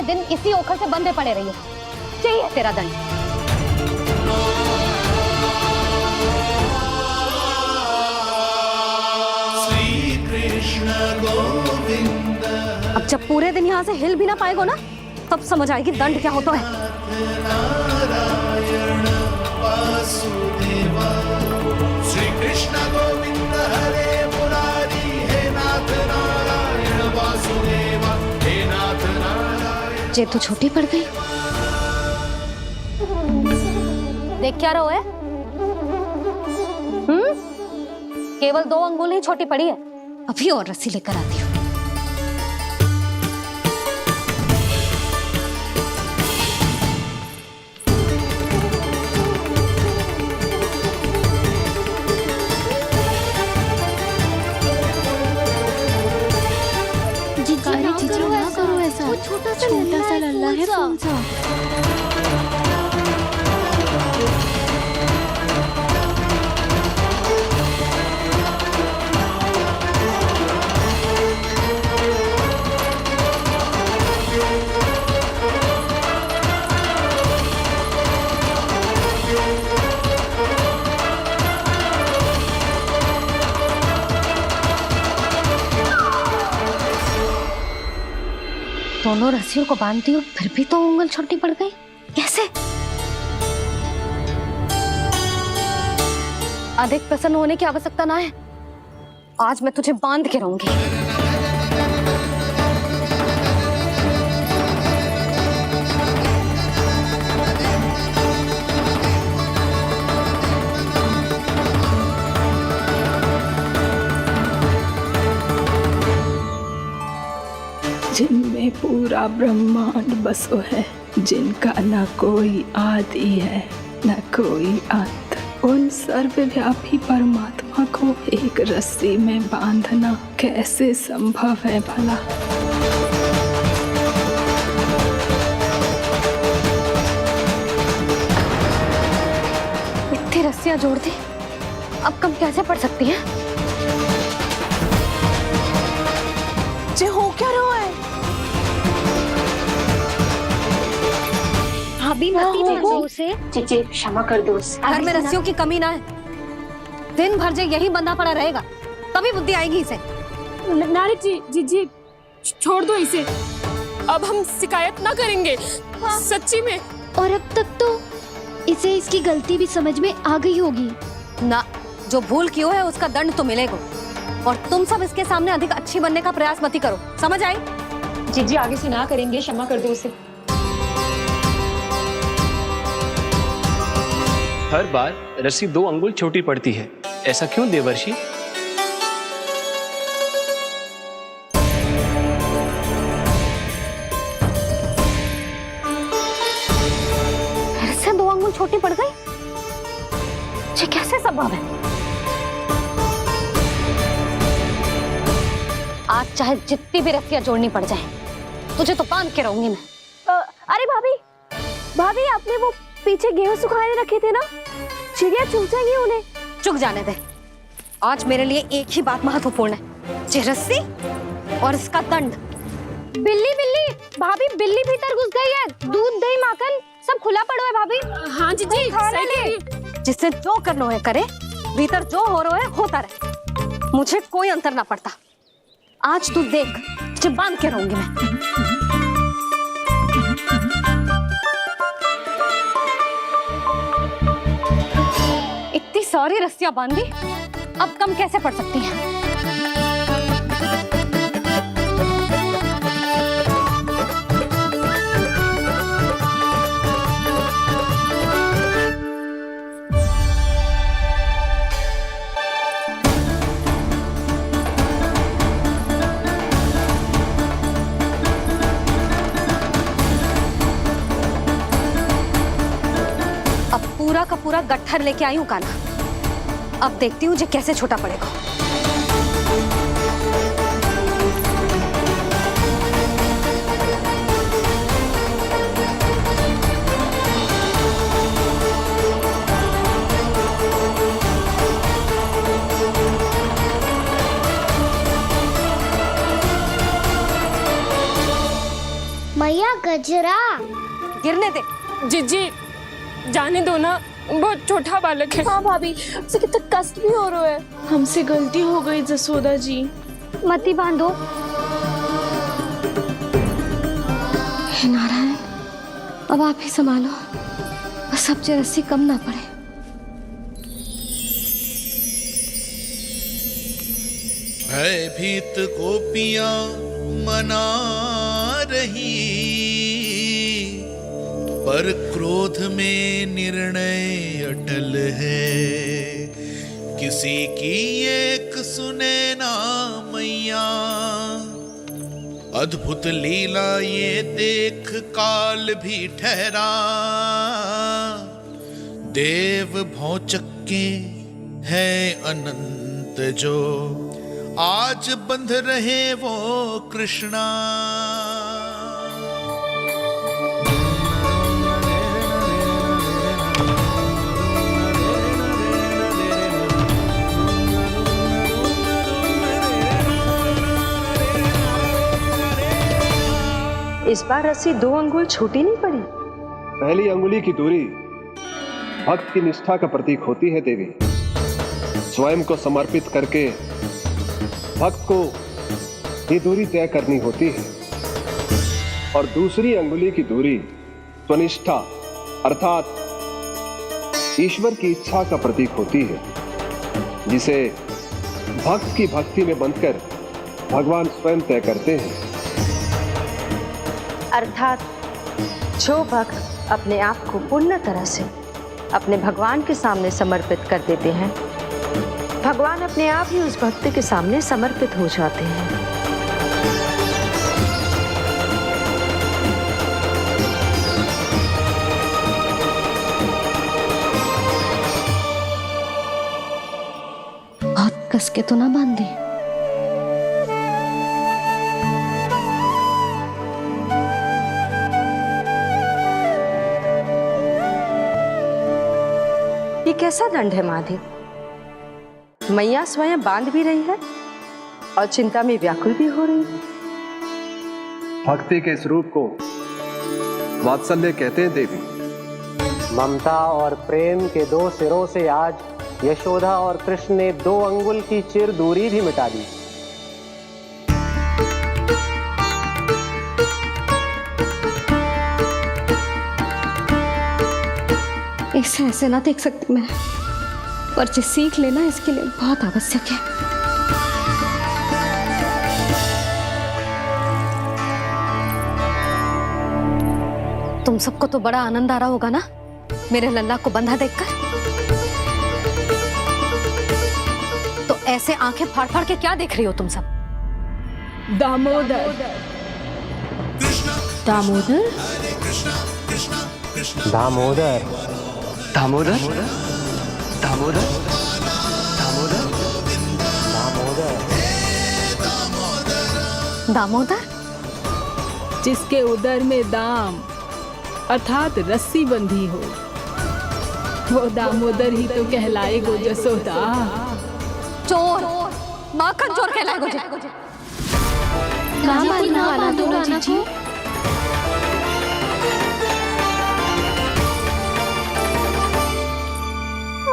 दिन इसी ओखर से बंधे पड़े रहिए। चाहिए तेरा दंड। श्री कृष्ण गोविंद। अब जब पूरे दिन यहाँ से हिल भी ना पाएगो ना, तब समझ आएगी दंड क्या होता है। नारायण वासुदेव। श्री कृष्ण गोविंद हरे मुरारी। हे नाथ नारायण वासुदेव। हे नाथ नारायण। जे तो छोटी पड़ गई। देख क्या रहो है? केवल 2 अंगुल ही छोटी पड़ी है। अभी और रस्सी लेकर आती हूँ। जीजू ना करो ऐसा। छोटा सा लल्ला है कौन सा? दोनों रस्सियों को बांधती हूँ, फिर भी तो उंगल छोटी पड़ गई। कैसे? अधिक प्रसन्न होने की आवश्यकता ना है। आज मैं तुझे बांध के रहूंगी। जिनमें पूरा ब्रह्मांड बसो है, जिनका न कोई आदि है न कोई अंत, उन सर्वव्यापी परमात्मा को एक रस्सी में बांधना कैसे संभव है भला? इतनी रस्सियां जोड़ दी, अब कम कैसे पड़ सकती हैं? जे हो क्या रहा है? भाभी उसे चीची क्षमा कर दो उसे। घर में रस्सियों की कमी ना है। दिन भर जो यही बंधा पड़ा रहेगा, तभी बुद्धि आएगी इसे। नारी जी जी छोड़ दो इसे। अब हम शिकायत ना करेंगे। सच्ची में। और अब तक तो इसे इसकी गलती भी समझ में आ गई होगी ना। जो भूल की है उसका दंड तो मिलेगा। और तुम सब इसके सामने अधिक अच्छी बनने का प्रयास मत ही करो। समझ आई? जीजी आगे से ना करेंगे, क्षमा कर दो उसे। हर बार रस्सी 2 अंगुल छोटी पड़ती है, ऐसा क्यों देवर्षि? फिर से 2 अंगुल छोटी पड़ गई? ये कैसे संभव है? आज चाहे जितनी भी रस्सियां जोड़नी पड़ जाए, तुझे तो बांध के रहूंगी मैं। अरे भाभी आपने वो पीछे गेहूं सुखाने रखे थे ना, चिड़िया चुग जाएंगी उन्हें। चुक जाने दे। आज मेरे लिए एक ही बात महत्वपूर्ण है, ये रस्सी और इसका दंड। बिल्ली भाभी, बिल्ली भीतर घुस गई है। दूध दही माखन सब खुला पड़ा है भाभी। हाँ जीजी सही कह रही है। जिससे जो करना है करे, भीतर जो हो रहा है होता रहे, मुझे कोई अंतर ना पड़ता। आज तू देख, तुझे बांध के रहूंगी मैं। इतनी सारी रस्सियां बांधी, अब कम कैसे पड़ सकती हैं? पूरा का पूरा गट्ठर लेके आई हूँ कान्हा। अब देखती हूँ जो कैसे छोटा पड़ेगा। मैया गजरा। गिरने दे। जीजी जाने दो ना, बहुत छोटा बालक है। हाँ भाभी, उसे कितना कष्ट भी हो रहा है। हमसे गलती हो गई जसोदा जी। मती बांधो। हे नारायण, अब आप ही संभालो, बस सबसे रस्सी कम ना पड़े। भयभीत गोपियां मना रही, पर क्रोध में निर्णय अटल है। किसी की एक सुने ना मैया, अद्भुत लीला ये देख काल भी ठहरा। देव भौचक्के है अनंत जो, आज बंध रहे वो कृष्णा। इस बार रस्सी 2 अंगुल छोटी नहीं पड़ी। पहली अंगुली की दूरी भक्त की निष्ठा का प्रतीक होती है देवी। स्वयं को समर्पित करके भक्त को ये दूरी तय करनी होती है, और दूसरी अंगुली की दूरी स्वनिष्ठा अर्थात ईश्वर की इच्छा का प्रतीक होती है, जिसे भक्त की भक्ति में बंधकर भगवान स्वयं तय करते हैं। अर्थात जो भक्त अपने आप को पूर्ण तरह से अपने भगवान के सामने समर्पित कर देते हैं, भगवान अपने आप ही उस भक्त के सामने समर्पित हो जाते हैं। बहुत कस के तो ना बांधी। ये कैसा दंड है माधि? मैया स्वयं बांध भी रही है और चिंता में व्याकुल भी हो रही है। भक्ति के इस रूप को वात्सल्य कहते हैं देवी। ममता और प्रेम के 2 सिरों से आज यशोदा और कृष्ण ने 2 अंगुल की चिर दूरी भी मिटा दी। इसे ऐसे ना देख सकती मैं, पर जो सीख लेना इसके लिए बहुत आवश्यक है। तुम सबको तो बड़ा आनंद आ रहा होगा ना मेरे लल्ला को बंधा देखकर। तो ऐसे आंखें फाड़ फाड़ के क्या देख रही हो तुम सब? दामोदर। दामोदर? दामोदर। दामोदर दामोदर दामोदर दामोदर। दामोदर? जिसके उदर में दाम अर्थात रस्सी बंधी हो, वो दामोदर ही तो कहलाएगो जसोदा। चोर, माखन चोर कहलाएगो जी। ना बांधना जीजी।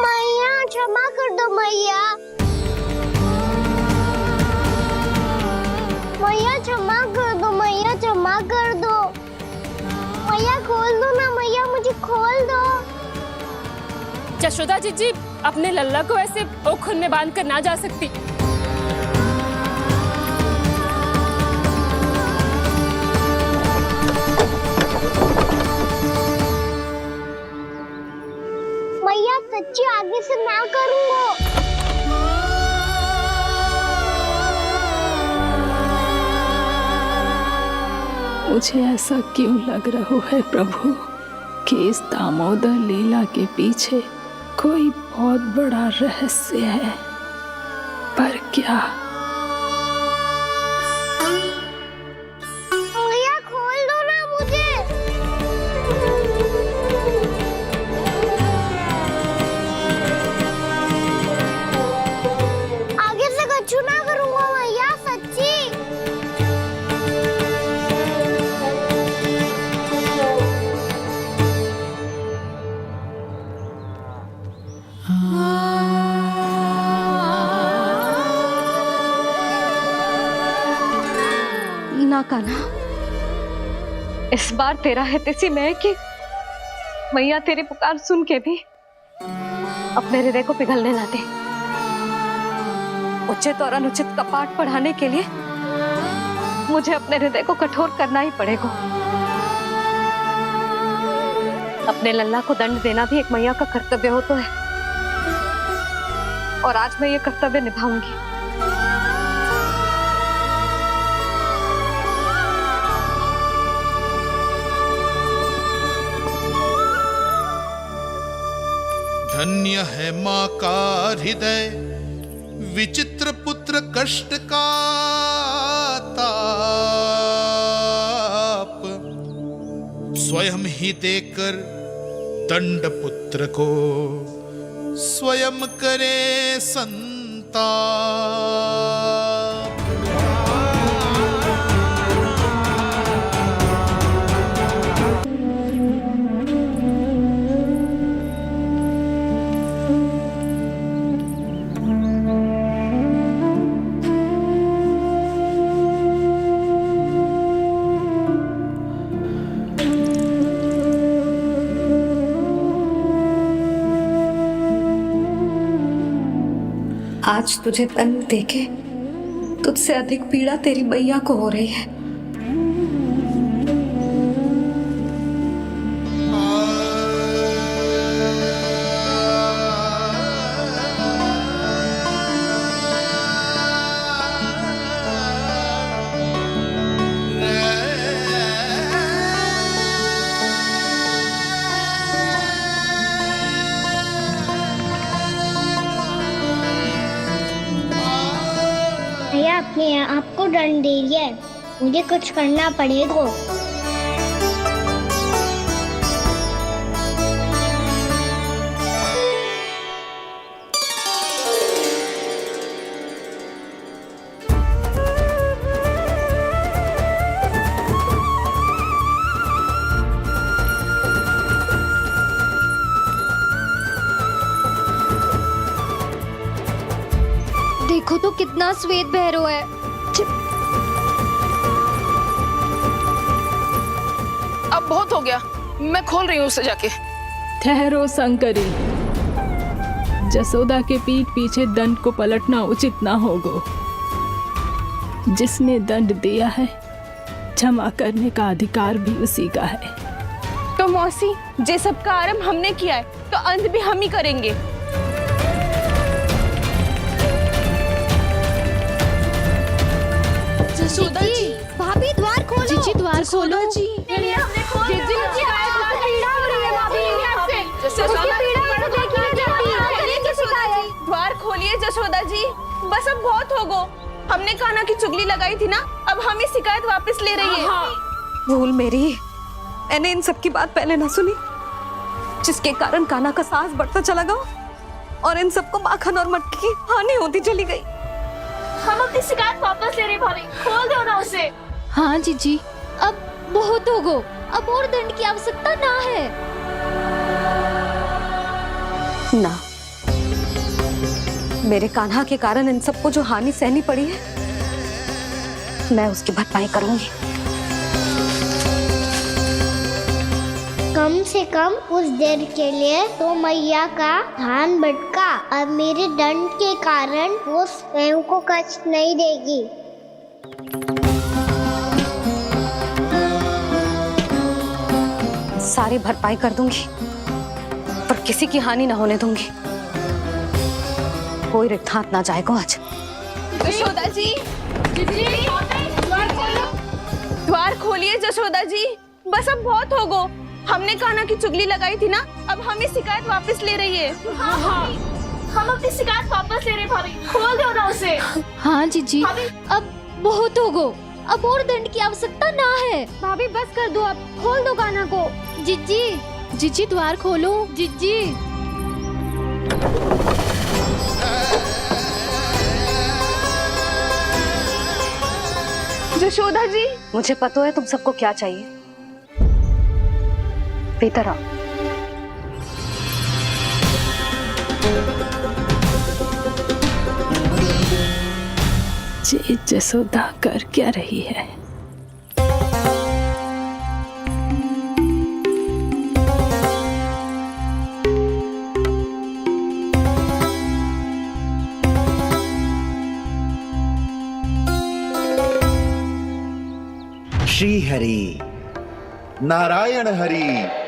मैया क्षमा कर दो मैया। मैया क्षमा कर दो, मैया क्षमा कर दो। मैया खोल दो ना मैया, मुझे खोल दो। यशोदा जीजी अपने लल्ला को ऐसे ओखुन में बांध कर ना जा सकती। मैया सच्ची आगे से ना करूंगा। मुझे ऐसा क्यों लग रहा है प्रभु कि इस दामोदर लीला के पीछे कोई बहुत बड़ा रहस्य है, पर क्या? मैया खोल दो ना मुझे। आगे से कछु ना करूंगा मैया, सच्ची। हाँ कान्हा, इस बार तेरा हित इसी में है कि मैया तेरी पुकार सुन के भी अपने हृदय को पिघलने ना दे। उचित और अनुचित कपाट पढ़ाने के लिए मुझे अपने हृदय को कठोर करना ही पड़ेगा। अपने लल्ला को दंड देना भी एक मैया का कर्तव्य हो तो है, और आज मैं ये कर्तव्य निभाऊंगी। धन्य है माँ का हृदय, विचित्र पुत्र कष्ट का ताप, स्वयं ही देकर दंड पुत्र को स्वयं करे संताप। आज तुझे दंड देके तुझसे अधिक पीड़ा तेरी मैया को हो रही है। भैया अपने आप को दंड दे रही है, मुझे कुछ करना पड़ेगा। देखो तो कितना श्वेत भैरव है। अब बहुत हो गया, मैं खोल रही हूँ उसे जाके। ठहरो शंकरी, जसोदा के पीठ पीछे दंड को पलटना उचित ना होगा। जिसने दंड दिया है क्षमा करने का अधिकार भी उसी का है। तो मौसी, जे सब का आरंभ हमने किया है तो अंत भी हम ही करेंगे। जसोदा जी, भाभी द्वार खोलो। जीजी द्वार खोलो। जी द्वार खोलिए जसोदा जी, बस अब बहुत हो गो। हमने कान्हा की चुगली लगाई थी ना, अब हम ये शिकायत वापस ले रही है। भूल मेरी, मैंने इन सब की बात पहले ना सुनी, जिसके कारण कान्हा का साहस बढ़ता चला गया और इन सबको माखन और मटकी की हानि होती चली गई। हम अपनी शिकायत वापस ले रहे भाभी, खोल दो ना उसे। हाँ जीजी, अब बहुत हो गो, अब और दंड की आवश्यकता ना है। ना, मेरे कान्हा के कारण इन सबको जो हानि सहनी पड़ी है, मैं उसकी भरपाई करूंगी। कम से कम उस देर के लिए तो मैया का ध्यान भटका और मेरे दंड के कारण वो स्वयं को कष्ट नहीं देगी। सारी भरपाई कर दूंगी, पर किसी की हानि ना होने दूंगी। कोई रिक्त हाथ ना जाएगा आज। जसोदा जी, द्वार खोलिए जसोदा जी, बस अब बहुत हो गो। हमने कान्हा की चुगली लगाई थी ना, अब हम ये शिकायत वापस ले रही है। हम अपनी शिकायत वापस ले रहे भाभी, खोल दो ना उसे। हाँ जीजी, अब बहुत हो गो, अब और दंड की आवश्यकता ना है। भाभी बस कर दो, अब खोल दो कान्हा को। जीजी, जीजी द्वार खोलो। जीजी। जशोदा जी, मुझे पता है तुम सबको क्या चाहिए। भीतर आओ। ये जसोदा कर क्या रही है? श्री हरि, नारायण हरि।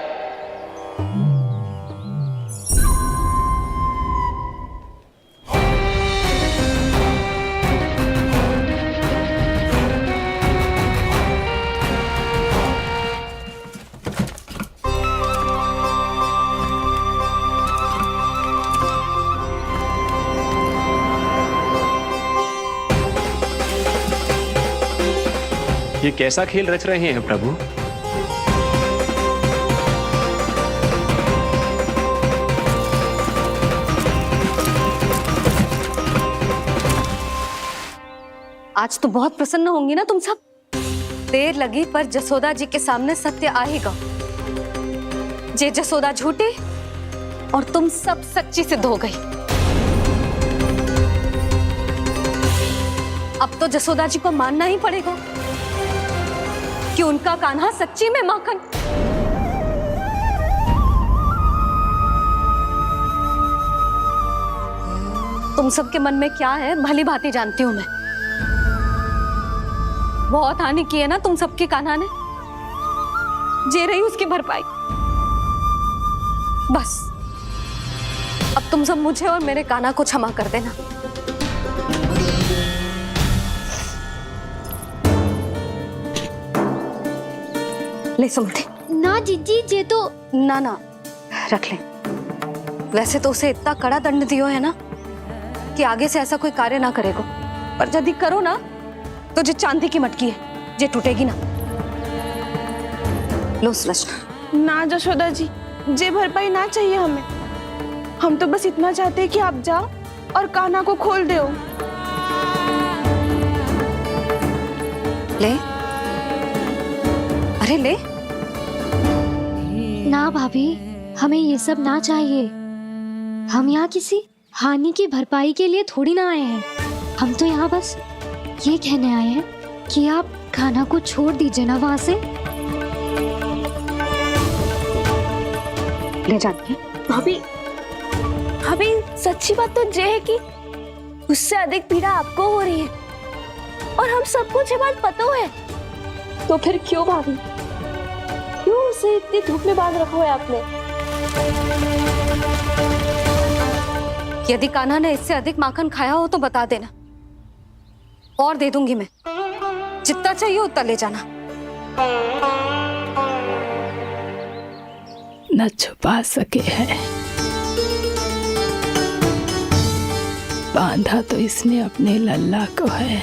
ये कैसा खेल रच रहे हैं प्रभु? आज तो बहुत प्रसन्न होंगी ना तुम सब। देर लगी पर जसोदा जी के सामने सत्य आएगा। जे जसोदा झूठी और तुम सब सच्ची सिद्ध हो गई। अब तो जसोदा जी को मानना ही पड़ेगा कि उनका कान्हा सच्ची में माखन। तुम सबके मन में क्या है भली भांति जानती हूं मैं। बहुत हानि की है ना तुम सबके कान्हा ने। जे रही उसकी भरपाई। बस अब तुम सब मुझे और मेरे कान्हा को क्षमा कर देना। ले सुमति। ना जीजी जे तो ना रख ले। वैसे तो उसे इतना कड़ा दंड दियो है ना कि आगे से ऐसा कोई कार्य ना करेगा। पर यदि करो ना तो जो चांदी की मटकी है जे टूटेगी ना। लो सुलक्षणा। ना जशोदा जी, जे भरपाई ना चाहिए हमें। हम तो बस इतना चाहते हैं कि आप जाओ और कान्हा को खोल दो। ले, अरे ले। ना भाभी, हमें ये सब ना चाहिए। हम यहाँ किसी हानि की भरपाई के लिए थोड़ी ना आए हैं। हम तो यहाँ बस ये कहने आए हैं कि आप कान्हा को छोड़ दीजिए ना वहां से। ले जाती भाभी, भाभी सच्ची बात तो ये है कि उससे अधिक पीड़ा आपको हो रही है और हम सबको ये बात पता है। तो फिर क्यों भाभी, क्यों उसे इतनी धूप में बांध रखा है आपने? यदि कान्हा ने इससे अधिक माखन खाया हो तो बता देना और दे दूंगी मैं। जितना चाहिए उतना ले जाना। न छुपा सके हैं। बांधा तो इसने अपने लल्ला को है,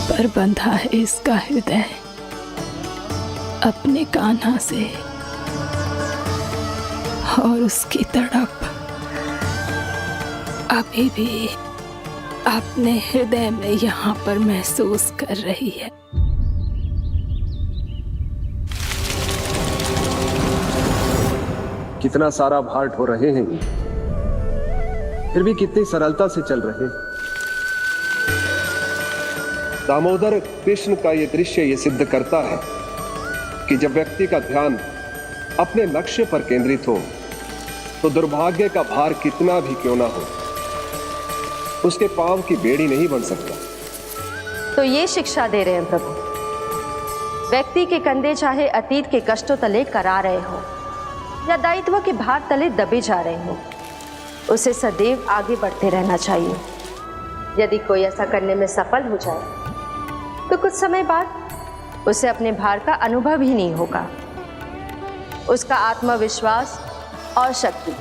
पर बंधा है इसका हृदय अपने कान्हा से। और उसकी तड़प अभी भी अपने हृदय में यहाँ पर महसूस कर रही है। कितना सारा भार ढो रहे हैं, फिर भी कितनी सरलता से चल रहे हैं। दामोदर कृष्ण का यह दृश्य ये सिद्ध करता है कि जब व्यक्ति का ध्यान अपने लक्ष्य पर केंद्रित हो तो दुर्भाग्य का भार कितना भी क्यों ना हो, उसके पांव की बेड़ी नहीं बन सकता। तो ये शिक्षा दे रहे हैं प्रभु। व्यक्ति के कंधे चाहे अतीत के कष्टों तले करा रहे हो या दायित्व के भार तले दबे जा रहे हो, उसे सदैव आगे बढ़ते रहना चाहिए। यदि कोई ऐसा करने में सफल हो जाए तो कुछ समय बाद उसे अपने भार का अनुभव ही नहीं होगा। उसका आत्मविश्वास और शक्ति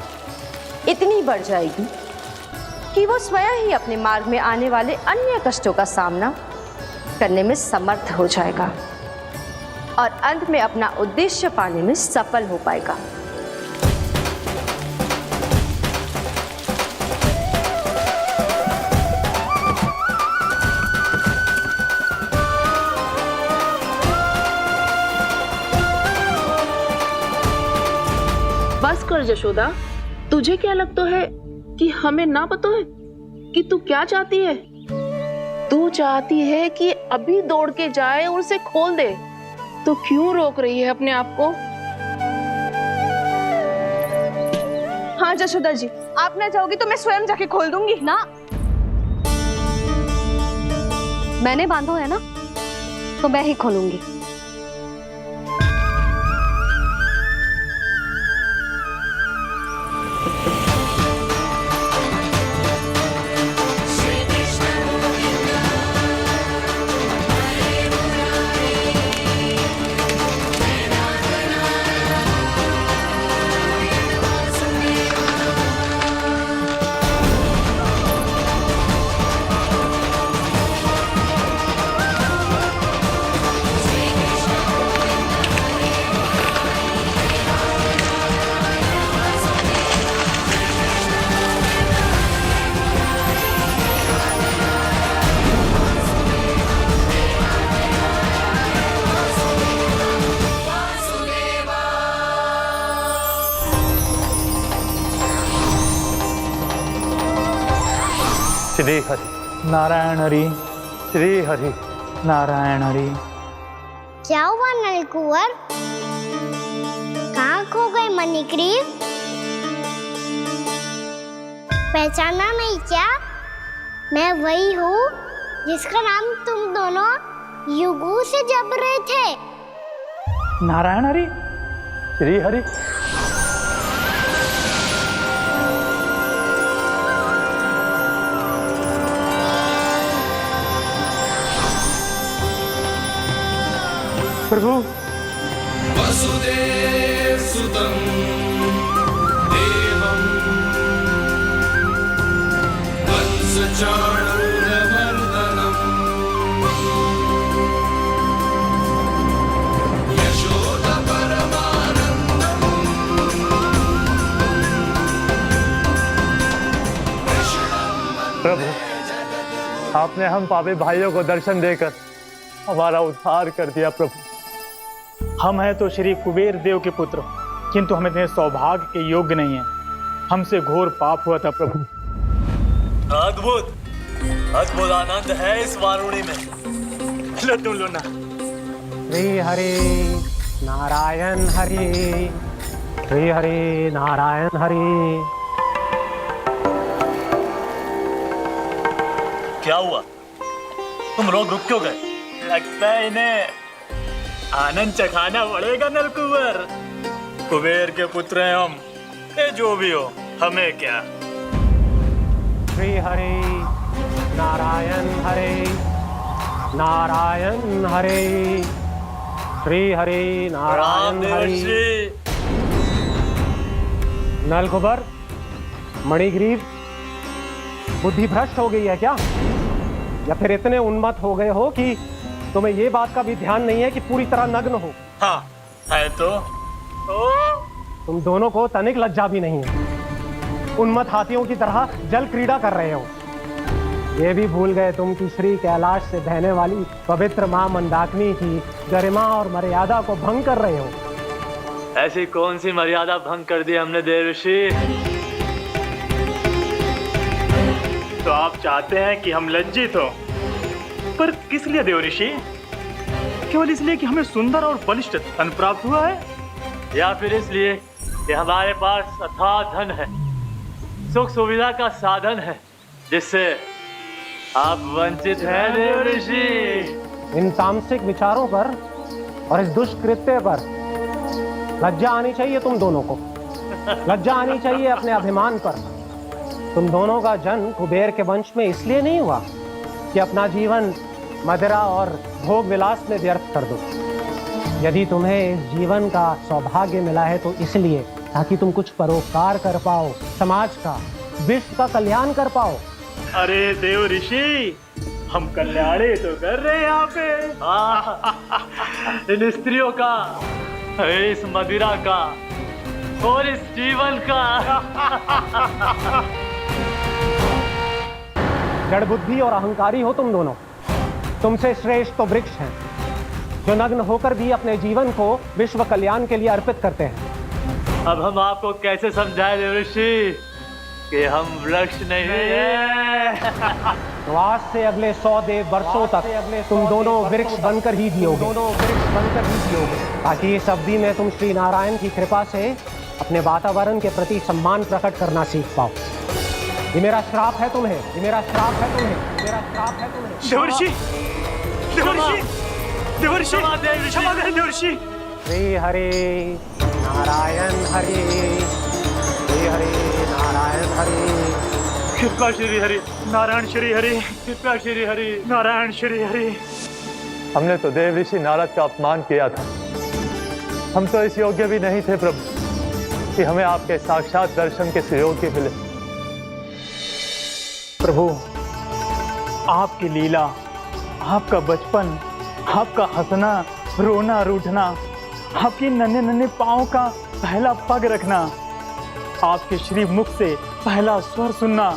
इतनी बढ़ जाएगी कि वो स्वयं ही अपने मार्ग में आने वाले अन्य कष्टों का सामना करने में समर्थ हो जाएगा और अंत में अपना उद्देश्य पाने में सफल हो पाएगा। बस कर जशोदा, तुझे क्या लगता है कि हमें ना पता है कि तू क्या चाहती है? तू चाहती है कि अभी दौड़ के जाए और उसे खोल दे, तो क्यों रोक रही है अपने आप को? हाँ जशोदा जी, आप ना जाओगी तो मैं स्वयं जाके खोल दूंगी। ना, मैंने बांधो है ना, तो मैं ही खोलूंगी। श्री हरि नारायण हरि, श्री हरि नारायण हरि। क्या हुआ नलकुंवर? कहाँ खो गए मणिग्रीव? पहचाना नहीं क्या? मैं वही हूँ जिसका नाम तुम दोनों युगों से जप रहे थे। नारायण हरि, श्री हरि। प्रभु वसुदेव सुतं देवं वंशचाणूरमर्दनम् यशोदपरमानन्दम् प्रभु, आपने हम पापी भाइयों को दर्शन देकर हमारा उद्धार कर दिया। प्रभु, हम हैं तो श्री कुबेर देव के पुत्र, किंतु हम इतने सौभाग्य के योग्य नहीं हैं। हमसे घोर पाप हुआ था प्रभु। अद्भुत अद्भुत आनंद है इस वारुणी में। लो तुम लो ना। श्री हरि नारायण हरि, श्री हरि नारायण हरि। क्या हुआ? तुम लोग रुक क्यों गए? लगता है इन्हें आनंद चखाना पड़ेगा नलकुंवर। कुबेर के पुत्र हैं हम, ये जो भी हो हमें क्या। श्री हरि नारायण हरि, नारायण हरि, श्री हरि नारायण हरि। नलकुंवर, मणिग्रीव, बुद्धि भ्रष्ट हो गई है क्या? या फिर इतने उन्मत्त हो गए हो कि तुम्हें ये बात का भी ध्यान नहीं है कि पूरी तरह नग्न हो? हाँ है तो। तुम दोनों को तनिक लज्जा भी नहीं है। उन्मत्त हाथियों की तरह जल क्रीड़ा कर रहे हो। ये भी भूल गए तुम कि श्री कैलाश से बहने वाली पवित्र मां मंदाकिनी की गरिमा और मर्यादा को भंग कर रहे हो। ऐसी कौन सी मर्यादा भंग कर दी हमने देवर्षि? तो आप चाहते हैं कि हम लज्जित हो, पर किस लिए देवऋषि? केवल इसलिए कि हमें सुंदर और बलिष्ठ धन प्राप्त हुआ है, या फिर इसलिए कि हमारे पास अथाह धन है, सुख सुविधा का साधन है, जिससे आप वंचित हैं देवर्षि? इन तामसिक विचारों पर और इस दुष्कृत्य पर लज्जा आनी चाहिए तुम दोनों को। लज्जा आनी चाहिए अपने अभिमान पर। तुम दोनों का जन्म कुबेर के वंश में इसलिए नहीं हुआ कि अपना जीवन मदिरा और भोग विलास में व्यर्थ कर दो। यदि तुम्हें इस जीवन का सौभाग्य मिला है तो इसलिए ताकि तुम कुछ परोपकार कर पाओ, समाज का, विश्व का कल्याण कर पाओ। अरे देवऋषि, हम कल्याणी तो कर रहे हैं यहाँ पे। इन स्त्रियों का, इस मदिरा का और इस जीवन का। जड़ बुद्धि और अहंकारी हो तुम दोनों। तुमसे श्रेष्ठ तो वृक्ष हैं, जो नग्न होकर भी अपने जीवन को विश्व कल्याण के लिए अर्पित करते हैं। अब हम आपको कैसे समझाएं देवर्षि कि हम वृक्ष नहीं हैं? तो आज से अगले 100 देव वर्षों तक तुम दोनों वृक्ष बनकर ही जियोगे, ताकि इस अवधि में तुम श्री नारायण की कृपा से अपने वातावरण के प्रति सम्मान प्रकट करना सीख पाओ। ये मेरा श्राप है तुम्हें, ये मेरा श्राप है तुम्हें, मेरा श्राप है तुम्हें। देवर्षि, देवर्षि, देवर्षि क्षमा करें देवर्षि। श्री हरि नारायण हरि, श्री हरि नारायण हरि, कृपा श्री हरि नारायण श्री हरि, कृपा श्री हरि नारायण श्री हरि। हमने तो देव ऋषि नारद का अपमान किया था। हम तो इस योग्य भी नहीं थे प्रभु कि हमें आपके साक्षात दर्शन के सुयोग्य मिले। प्रभु आपकी लीला, आपका बचपन, आपका हंसना, रोना, रूठना, आपकी नन्हे नन्हे पाँव का पहला पग रखना, आपके श्री मुख से पहला स्वर सुनना,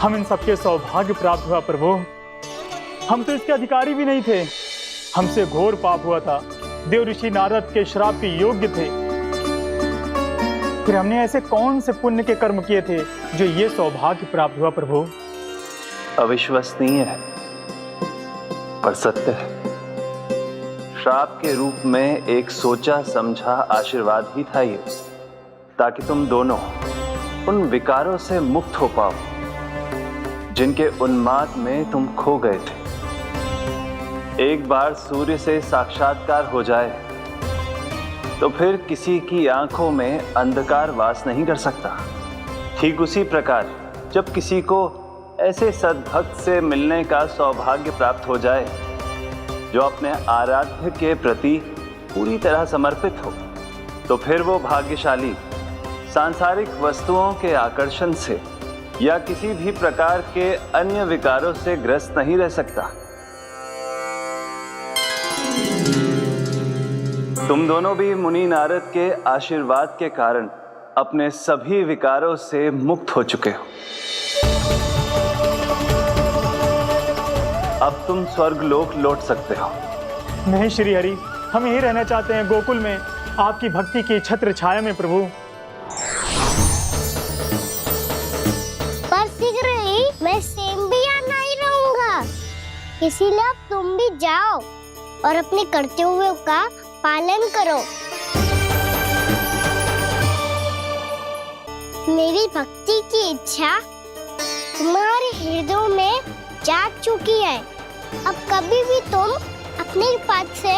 हम इन सबके सौभाग्य प्राप्त हुआ प्रभु। हम तो इसके अधिकारी भी नहीं थे। हमसे घोर पाप हुआ था, देव ऋषि नारद के श्राप के योग्य थे। फिर हमने ऐसे कौन से पुण्य के कर्म किए थे जो ये सौभाग्य प्राप्त हुआ प्रभु? अविश्वसनीय है पर सत्य है। श्राप के रूप में एक सोचा समझा आशीर्वाद ही था ये, ताकि तुम दोनों उन विकारों से मुक्त हो पाओ जिनके उन्माद में तुम खो गए थे। एक बार सूर्य से साक्षात्कार हो जाए तो फिर किसी की आंखों में अंधकार वास नहीं कर सकता। ठीक उसी प्रकार जब किसी को ऐसे सद्भक्त से मिलने का सौभाग्य प्राप्त हो जाए जो अपने आराध्य के प्रति पूरी तरह समर्पित हो, तो फिर वो भाग्यशाली सांसारिक वस्तुओं के आकर्षण से या किसी भी प्रकार के अन्य विकारों से ग्रस्त नहीं रह सकता। तुम दोनों भी मुनि नारद के आशीर्वाद के कारण अपने सभी विकारों से मुक्त हो चुके हो। अब तुम स्वर्गलोक लौट सकते हो। नहीं श्री हरि, हम यहीं रहना चाहते हैं, गोकुल में, आपकी भक्ति की छत्र छाया में प्रभु। पर शीघ्र ही मैं सेम्बिया नहीं रहूंगा, इसीलिए अब तुम भी जाओ और अपने कर्तव्यों का पालन करो। मेरी भक्ति की इच्छा तुम्हारे हृदय में जाग चुकी है। अब कभी भी तुम अपने पद से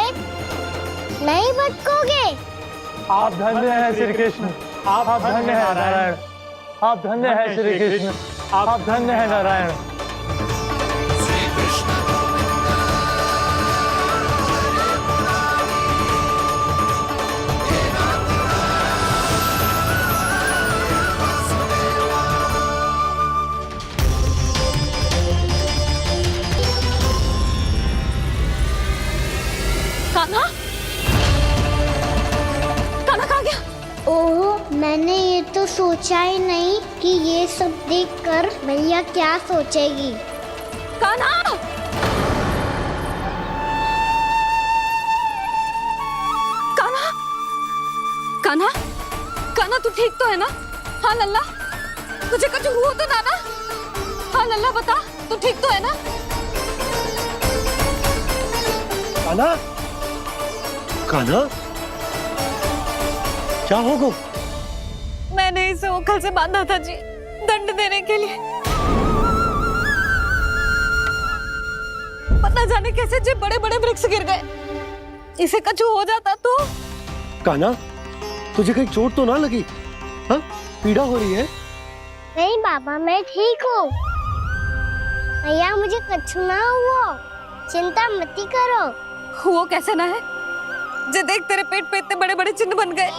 नहीं भटकोगे। आप धन्य हैं श्री कृष्ण, आप धन्य हैं नारायण, आप धन्य हैं श्री कृष्ण, आप धन्य हैं नारायण। कान्हा, कान्हा कहाँ गया? ओह, मैंने ये तो सोचा ही नहीं कि ये सब देखकर भैया क्या सोचेगी। कान्हा! कान्हा! कान्हा! कान्हा तू ठीक तो है ना? हाँ लल्ला, तुझे कुछ हुआ तो ना? हाँ लल्ला बता, तू ठीक तो है ना? कान्हा, कान्हा, क्या होगा? मैंने इसे ओखल से बांधा था जी, दंड देने के लिए। पता जाने कैसे जे बड़े बड़े वृक्ष गिर गए। इसे कछु हो जाता तो? कान्हा, तुझे कहीं चोट तो ना लगी? हाँ, पीड़ा हो रही है? नहीं बाबा, मैं ठीक हूँ। भैया मुझे कछु ना हुआ, चिंता मत करो। वो कैसे ना है? जे देख तेरे पेट पे इतने बड़े बड़े चिन्ह बन गए।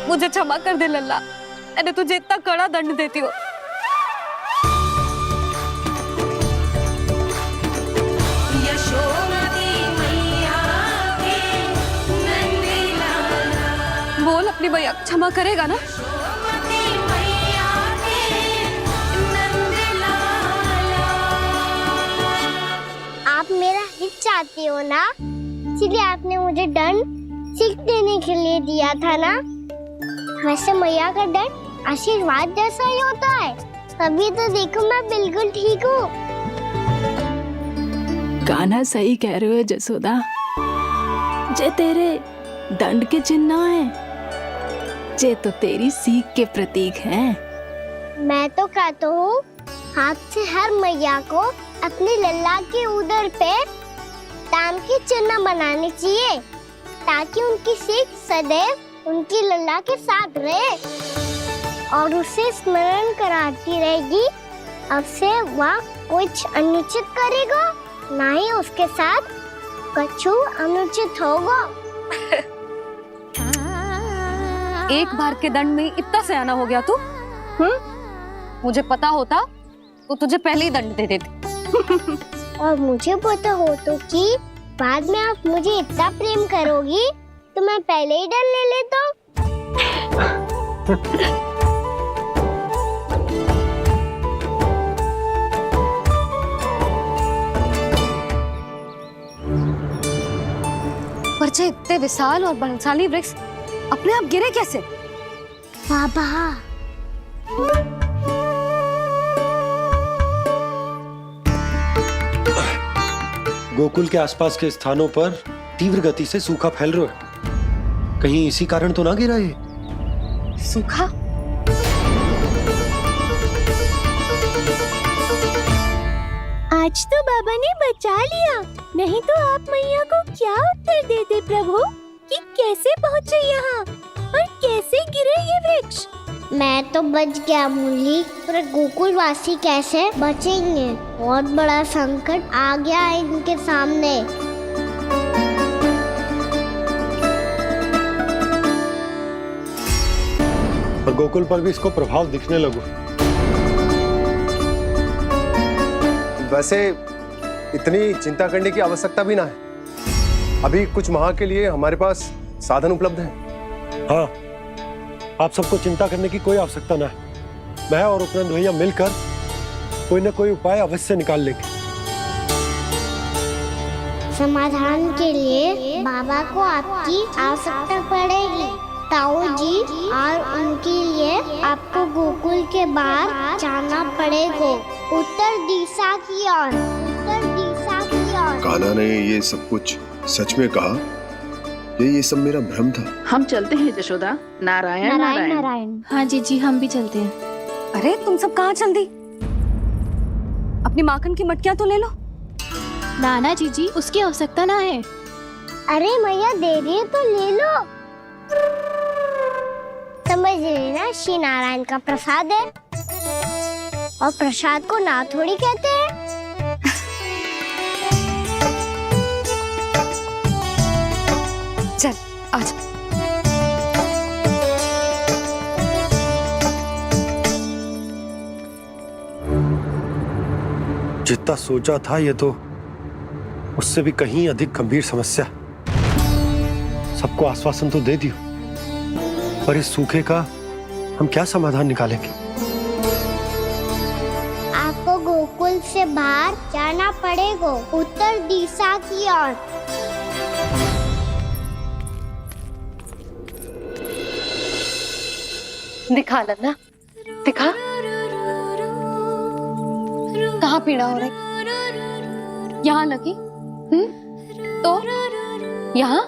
मुझे क्षमा कर दे लल्ला, मैंने तुझे इतना कड़ा दंड देती हूँ। बोल अपनी भैया क्षमा करेगा ना? आप मेरा हित चाहते हो ना, इसलिए आपने मुझे दंड सीख देने के लिए दिया था ना। वैसे मैया का दंड आशीर्वाद जैसा ही होता है, तभी तो देखो मैं बिल्कुल ठीक हूँ। कान्हा सही कह रहे हो जसोदा, जे तेरे दंड के चिन्ह ना है, जे तो तेरी सीख के प्रतीक हैं। मैं तो कहता हूँ हाथ से हर मैया को अपनी लल्ला के उदर पे ताम की चिन्ह बनानी चाहिए ताकि उनकी सीख सदैव उनकी लल्ला के साथ रहे और उसे स्मरण कराती रहेगी। अब से वह कुछ अनुचित करेगा, ना ही उसके साथ कछु अनुचित होगा। एक बार के दंड में इतना सयाना हो गया तू? मुझे पता होता तो तुझे पहले ही दंड दे देती। और मुझे पता हो तो कि बाद में आप मुझे इतना प्रेम करोगी तो मैं पहले ही दंड ले लेता हूँ। पर इतने विशाल और बलशाली वृक्ष अपने आप गिरे कैसे? बाबा, गोकुल के आसपास के स्थानों पर तीव्र गति से सूखा फैल रहा है। कहीं इसी कारण तो ना गिरा ये? सूखा? आज तो बाबा ने बचा लिया, नहीं तो आप मैया को क्या उत्तर देते प्रभु कि कैसे पहुँचे यहाँ और कैसे गिरे ये वृक्ष? मैं तो बच गया मूली, पर गोकुल वासी कैसे बचेंगे? बहुत बड़ा संकट आ गया है इनके सामने। और गोकुल पर भी इसको प्रभाव दिखने लगा। वैसे इतनी चिंता करने की आवश्यकता भी ना है। अभी कुछ माह के लिए हमारे पास साधन उपलब्ध है। हाँ, आप सबको चिंता करने की कोई आवश्यकता ना है। मैं और उपनंद भैया मिलकर कोई न कोई उपाय अवश्य निकाल लेंगे। समाधान के लिए बाबा को आपकी आवश्यकता पड़ेगी। ताऊ जी और उनके लिए आपको गोकुल के बाहर जाना पड़ेगा, उत्तर दिशा की ओर। उत्तर दिशा की ओर। कान्हा ने ये सब कुछ सच में कहा? ये सब मेरा भ्रम था? हम चलते हैं जशोदा। नारायण नारायण नारायण। हाँ जी, हम भी चलते हैं। अरे तुम सब कहाँ चल दी? अपनी माखन की मटकियाँ तो ले लो। नाना जी, उसकी आवश्यकता ना है। अरे मैया दे रही है तो ले लो। समझ लेना, श्री नारायण का प्रसाद है और प्रसाद को ना थोड़ी कहते हैं। चल आजा। जितना सोचा था ये तो उससे भी कहीं अधिक गंभीर समस्या। सबको आश्वासन तो दे दियो, पर इस सूखे का हम क्या समाधान निकालेंगे? आपको गोकुल से बाहर जाना पड़ेगा, उत्तर दिशा की ओर। दिखा लल्ला, दिखा। कहाँ पीड़ा हो रही? यहाँ लगी? तो यहाँ?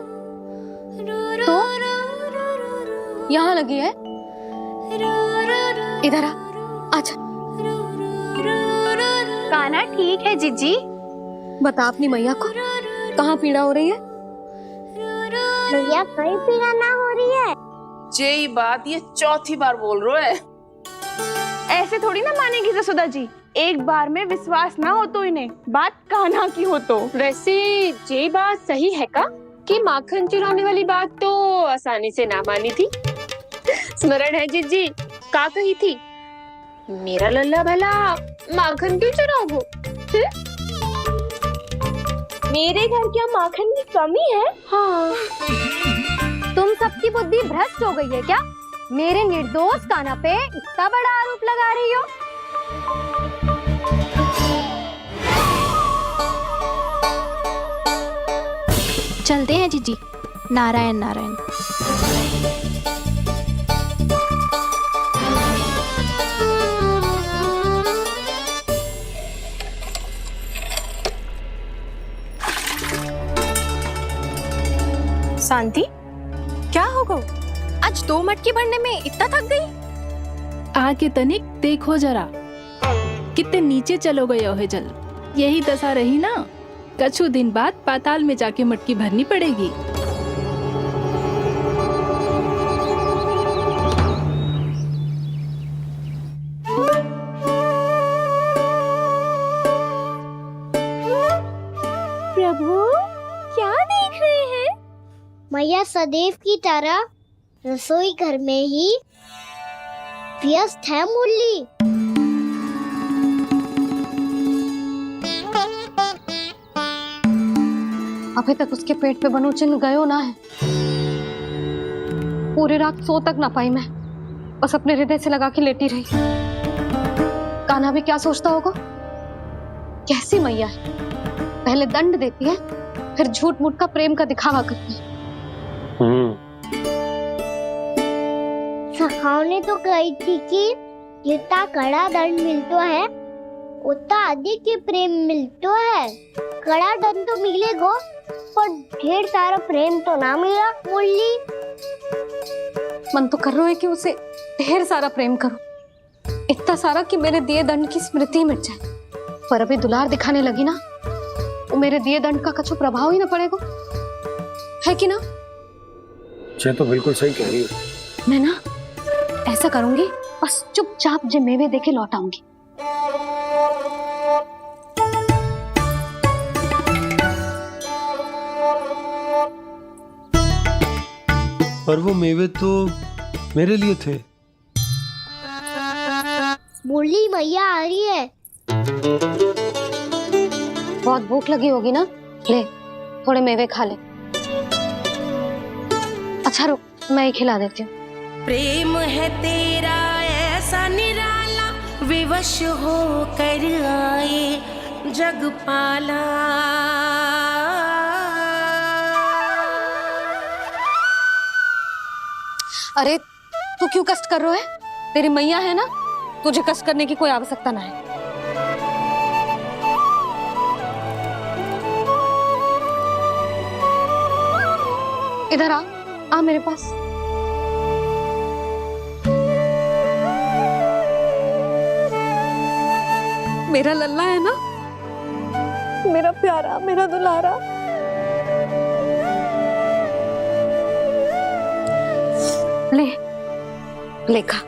तो यहाँ लगी है? इधर आ, आजा। कान्हा ठीक है जीजी। बता अपनी मैया को कहाँ पीड़ा हो रही है? भैया कहीं पीड़ा ना हो रही है। ये बात ये चौथी बार बोल रहे है। ऐसे थोड़ी ना मानेगी जसोदा जी। एक बार में विश्वास ना हो तो इन्हें बात कान्हा की हो तो। वैसे ये बात सही है का कि माखन चुराने वाली बात तो आसानी से ना मानी थी। स्मरण है जीजी, का कही थी? मेरा लल्ला भला माखन क्यों चुराओगे? मेरे घर क्या माखन की कमी है? हाँ। तुम सबकी बुद्धि भ्रष्ट हो गई है क्या? मेरे निर्दोष कान्हा पे इतना बड़ा आरोप लगा रही हो? चलते हैं जीजी। नारायण नारायण। शांति, क्या हो गया? आज 2 मटकी भरने में इतना थक गई? आगे तनिक देखो जरा, कितने नीचे चलो गए हो जल। यही दशा रही ना, कछु दिन बाद पाताल में जाके मटकी भरनी पड़ेगी। प्रभु क्या देख रहे हैं? मैया सदैव की तरह रसोई घर में ही व्यस्त है मुरली। अभी तक उसके पेट पे बनो चिन्ह गयो ना है। पूरी रात सो तक ना पाई मैं, बस अपने हृदय से लगा के लेटी रही। कान्हा भी क्या सोचता होगा, कैसी मैया है, पहले दंड देती है फिर झूठ मूठ का प्रेम का दिखावा करती है। सखाओ ने तो कही थी कि जितना कड़ा दंड मिलता है उतना अधिक के प्रेम मिलता है। कड़ा दंड तो मिलेगा पर ढेर सारा प्रेम तो ना मिला मुरली। मन तो कर रहा है कि उसे ढेर सारा प्रेम करूं, इतना सारा कि मेरे दिए दंड की स्मृति मिट जाए। पर अभी दुलार दिखाने लगी ना, वो मेरे दिए दंड का कछु प्रभाव ही ना पड़ेगा, है कि ना? ये तो बिल्कुल सही कह रही है। मैं ना ऐसा करूंगी, बस चुपचाप जे मेवे देके लौट आऊंगी। पर वो मेवे तो मेरे लिए थे। मुरली मैया आ रही है। बहुत भूख लगी होगी ना, ले थोड़े मेवे खा ले। अच्छा रुक, मैं ही खिला देती हूँ। प्रेम है तेरा ऐसा निराला, विवश हो कर आए जग पाला। अरे तू क्यों कष्ट कर रहा है? तेरी मैया है ना, तुझे कष्ट करने की कोई आवश्यकता ना है। इधर आ मेरे पास। मेरा लल्ला है ना, मेरा प्यारा, मेरा दुलारा। ले ले खा,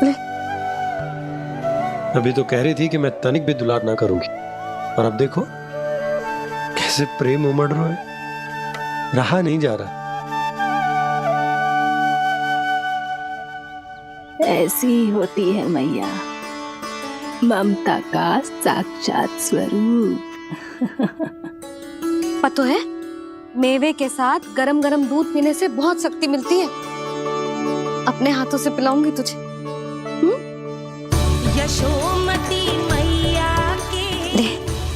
ले। अभी तो कह रही थी कि मैं तनिक भी दुलार ना करूंगी, और अब देखो कैसे प्रेम उमड़ रहा है, रहा नहीं जा रहा। ऐसी ही होती है मैया, ममता का साक्षात स्वरूप। पता है, मेवे के साथ गरम गरम दूध पीने से बहुत शक्ति मिलती है। अपने हाथों से पिलाऊंगी तुझे। यशोमती मैया के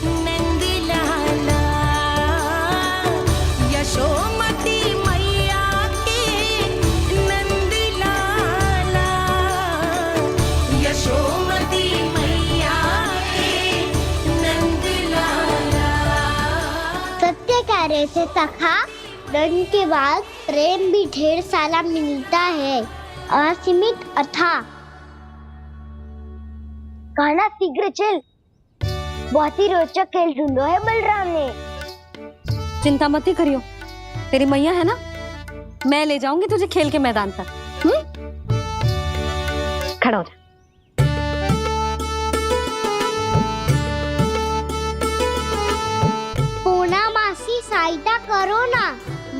नंद लाला, यशोमती मैया के नंद लाला, यशोमती मैया के नंद लाला। सत्य कह रहे थे सखा, दंड के बाद प्रेम भी ढेर सारा मिलता है, असीमित अथाह। कान्हा शीघ्र चल, बहुत ही रोचक खेल ढूंढो है बलराम ने। चिंता मत ही करियो, तेरी मैया है ना, मैं ले जाऊंगी तुझे खेल के मैदान पर। खड़ा हो जा। पूना मासी सहायता करो ना,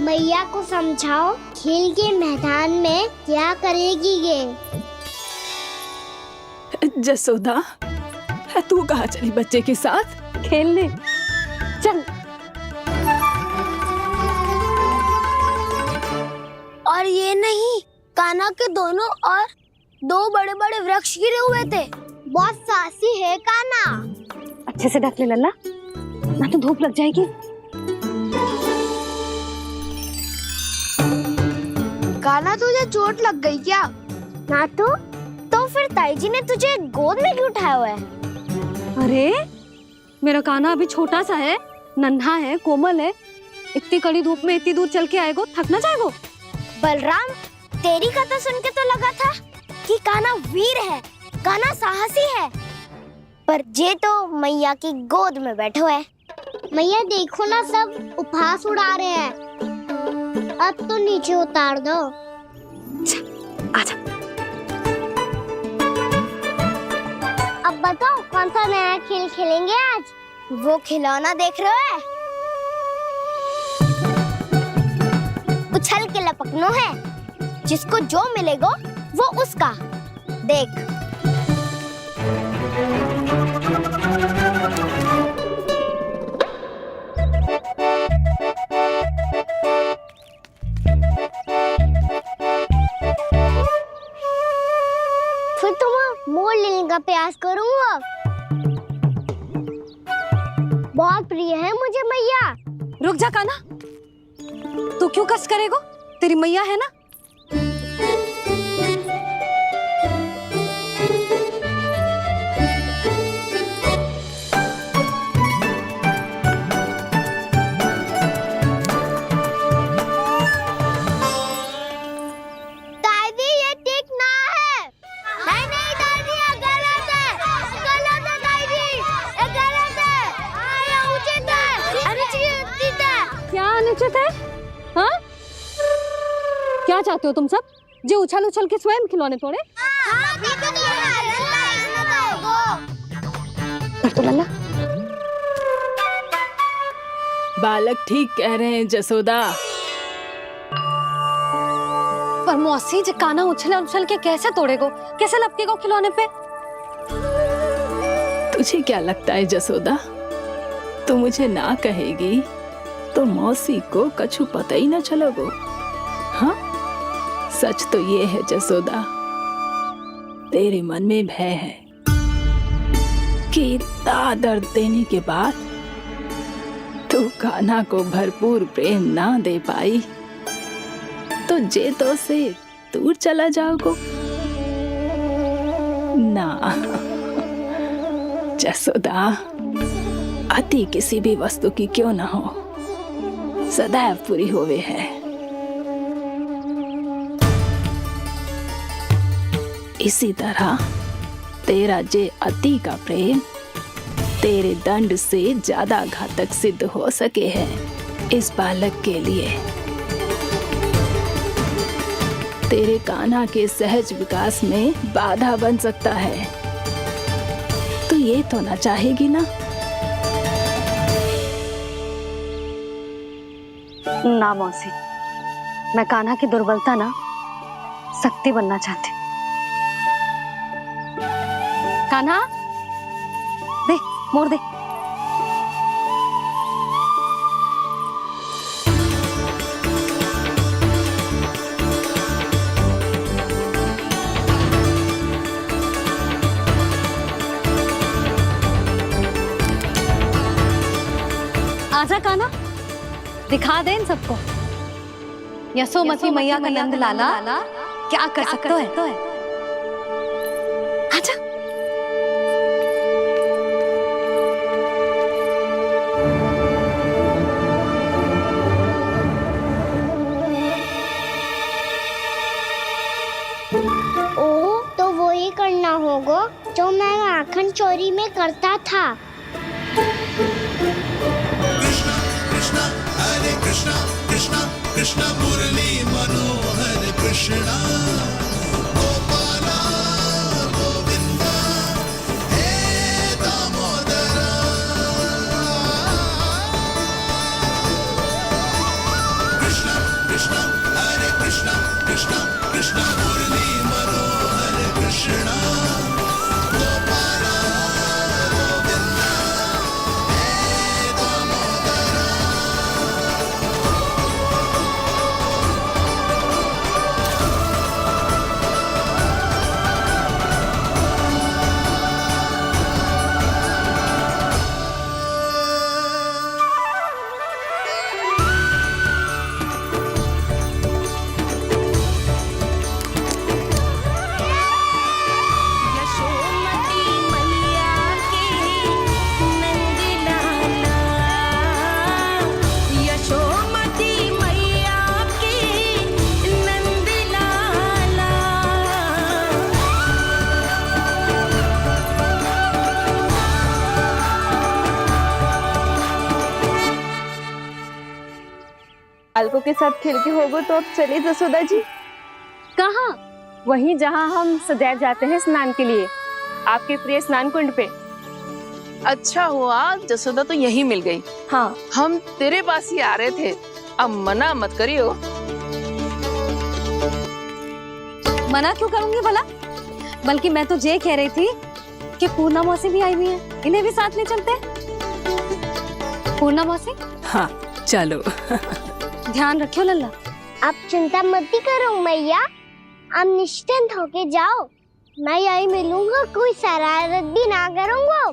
मैया को समझाओ खेल के मैदान में क्या करेगी ये। जसोदा, तू कहाँ चली बच्चे के साथ? खेलने चल। और ये नहीं, कान्हा के दोनों और दो बड़े बड़े वृक्ष गिरे हुए थे। बहुत साहसी है कान्हा। अच्छे से ढक ले लल्ला, ना तो धूप लग जाएगी। कान्हा तुझे चोट लग गई क्या? ना तो फिर ताई जी ने तुझे गोद में क्यों उठाया हुआ है? अरे मेरा कान्हा अभी छोटा सा है, नन्हा है, कोमल है। इतनी कड़ी धूप में इतनी दूर चल के आएगा, थक ना जाएगा? बलराम, तेरी कथा सुन के तो लगा था कि कान्हा वीर है, कान्हा साहसी है, पर जे तो मैया की गोद में बैठो है। मैया देखो ना, सब उपहास उड़ा रहे हैं। अब तो नीचे उतार दो। आजा। अब बताओ कौन सा नया खेल खेलेंगे आज? वो खिलौना देख रहे हो? उछल के लपकनो है, जिसको जो मिलेगा वो उसका। देख। फिर तुम मोड़ लेने का प्रयास करूंगा। बहुत प्रिय है मुझे मैया। रुक जा कान्हा, तू क्यों कष्ट करेगा? तेरी मैया है ना। दादी ये ठीक ना है। नहीं नहीं दादी, ये गलत है। गलत है दादी, ये गलत है। ये उचित है, अनुचित है। क्या अनुचित है? हाँ? क्या चाहते हो तुम सब? जो उछल उछल के स्वयं खिलौने तोड़े? लल्ला, बालक ठीक कह रहे हैं जसोदा। पर मौसी जी, कान्हा उछल उछल के कैसे तोड़ेगो? कैसे लपकेगो खिलौने पे? तुझे क्या लगता है जसोदा, तू मुझे ना कहेगी तो मौसी को कछु पता ही ना चलोगो। हाँ, सच तो ये है जसोदा, तेरे मन में भय है कि इतना दर्द देने के बाद तू कान्हा को भरपूर प्रेम ना दे पाई तो जे तो से दूर चला जाओगो ना। जसोदा, अति किसी भी वस्तु की क्यों ना हो, सदैव पूरी होवे है। इसी तरह तेरा जे अति का प्रेम तेरे दंड से ज्यादा घातक सिद्ध हो सके है इस बालक के लिए। तेरे कान्हा के सहज विकास में बाधा बन सकता है। तो ये तो ना चाहेगी ना? ना मौसी, मैं कान्हा की दुर्बलता ना शक्ति बनना चाहती हूँ। कान्हा, दे, मोड़ दे। आजा कान्हा, दिखा दे इन सबको यशोमती मैया का नंद लाला क्या कर सकता है। आजा। ओ, तो वो ही करना होगा जो मैं माखन चोरी में करता था। हरे कृष्णा कृष्णा कृष्णा मुरली मनोहर कृष्णा गोपाला गोविंदा हे दामोदरा। कृष्णा कृष्णा हरे कृष्णा कृष्णा कृष्णा मुरली मनोहर कृष्णा गोपाला गोविंदा हे दामोदरा। बालकों के साथ खेल के होगो तो अब चले जसोदा जी। कहाँ? वहीं जहाँ हम सदैव जाते हैं स्नान के लिए, आपके प्रिय स्नान कुंड पे। अच्छा हुआ जसोदा तो यही मिल गई। हाँ, हम तेरे पास ही आ रहे थे, अब मना मत करियो। मना क्यों करूंगी भला? बल्कि मैं तो ये कह रही थी कि पूर्णा मौसी भी आई हुई है, इन्हें भी साथ ले चलते हैं। पूर्णा मौसी? हाँ चलो। ध्यान रखियो लल्ला। आप चिंता मत करो मैया, आप निश्चिंत होके जाओ, मैं यही मिलूंगा, कोई शरारत भी ना करूंगा।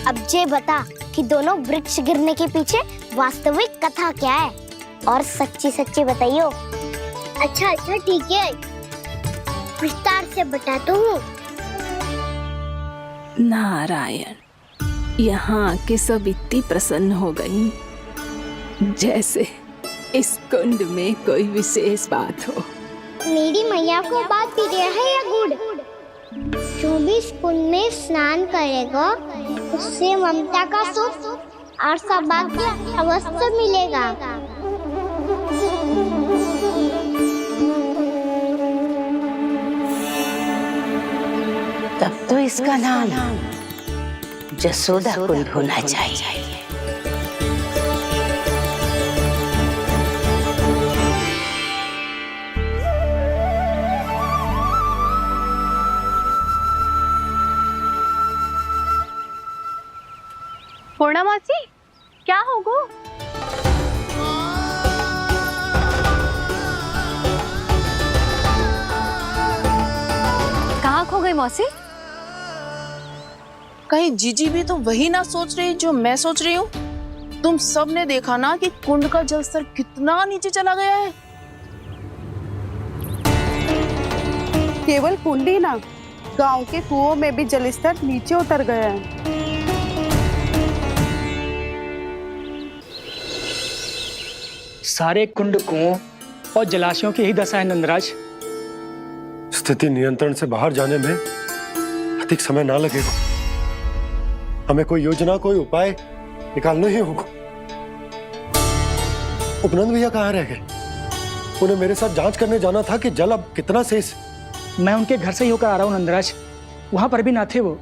अब ये बता कि दोनों वृक्ष गिरने के पीछे वास्तविक कथा क्या है, और सच्ची सच्ची बताइयो। अच्छा अच्छा ठीक है, विस्तार से बताता हूँ। नारायण, यहाँ के सब इतनी प्रसन्न हो गई जैसे इस कुंड में कोई विशेष बात हो। मेरी मैया को बात प्रिय है या गुड़? जो भी इस कुंड में स्नान करेगा उससे ममता का सुख और सौभाग्य अवश्य मिलेगा। तब तो इसका नाम जसोदा कुंड होना चाहिए। पूर्णा मौसी, क्या होगो? कहाँ खो गई मौसी? कहीं जीजी भी तो वही ना सोच रही जो मैं सोच रही हूँ। तुम सब ने देखा ना कि कुंड का जलस्तर कितना नीचे चला गया है। केवल कुंड ही ना, गांव के कुओं में भी जलस्तर नीचे उतर गया है। सारे कुंड कुओं और जलाशयों की ही दशा है नंदराज। स्थिति नियंत्रण से बाहर जाने में अधिक समय ना लगेगा। हमें कोई योजना, कोई उपाय निकालना ही होगा। उपनंद भैया कहाँ रह गए? उन्हें मेरे साथ जांच करने जाना था कि जल अब कितना शेष। मैं उनके घर से ही होकर आ रहा हूँ नंदराज, वहां पर भी ना थे वो।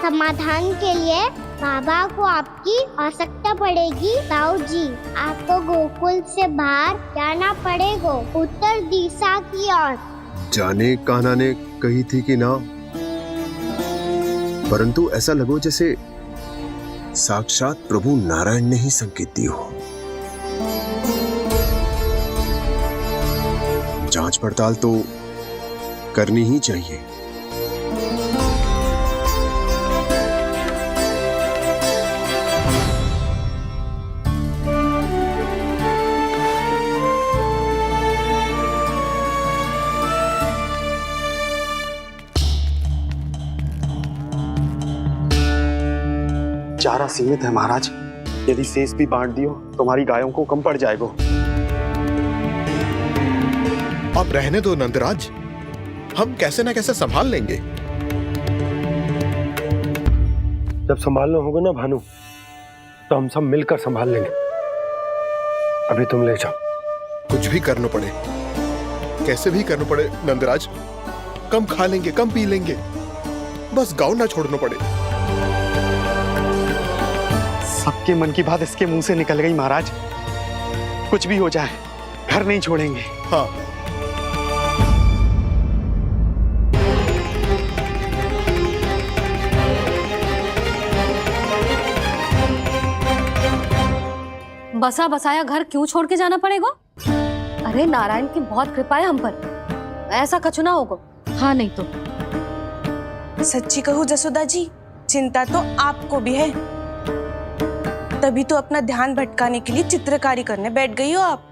समाधान के लिए बाबा को आपकी आवश्यकता पड़ेगी। ताऊ जी, आपको गोकुल से बाहर जाना पड़ेगा, उत्तर दिशा की ओर। जाने कान्हा ने कही थी कि ना, परंतु ऐसा लगो जैसे साक्षात प्रभु नारायण ने ही संकेत दी हो। जांच पड़ताल तो करनी ही चाहिए। चारा सीमित है महाराज, यदि शेष भी बांट दियो तो हमारी गायों को कम पड़ जाएगा। अब रहने दो नंदराज, हम कैसे ना कैसे संभाल लेंगे। जब संभालना होगा ना भानु, तो हम सब मिलकर संभाल लेंगे। अभी तुम ले जाओ। कुछ भी करना पड़े, कैसे भी करना पड़े नंदराज, कम खा लेंगे, कम पी लेंगे, बस गाँव ना छोड़ना पड़े। सबके मन की बात इसके मुंह से निकल गई महाराज। कुछ भी हो जाए घर नहीं छोड़ेंगे। हाँ, बसा बसाया घर क्यों छोड़ के जाना पड़ेगा? अरे नारायण की बहुत कृपा है हम पर, ऐसा कछु ना होगा। हाँ नहीं तो सच्ची कहूँ जसोदा जी, चिंता तो आपको भी है, तभी तो अपना ध्यान भटकाने के लिए चित्रकारी करने बैठ गई हो आप।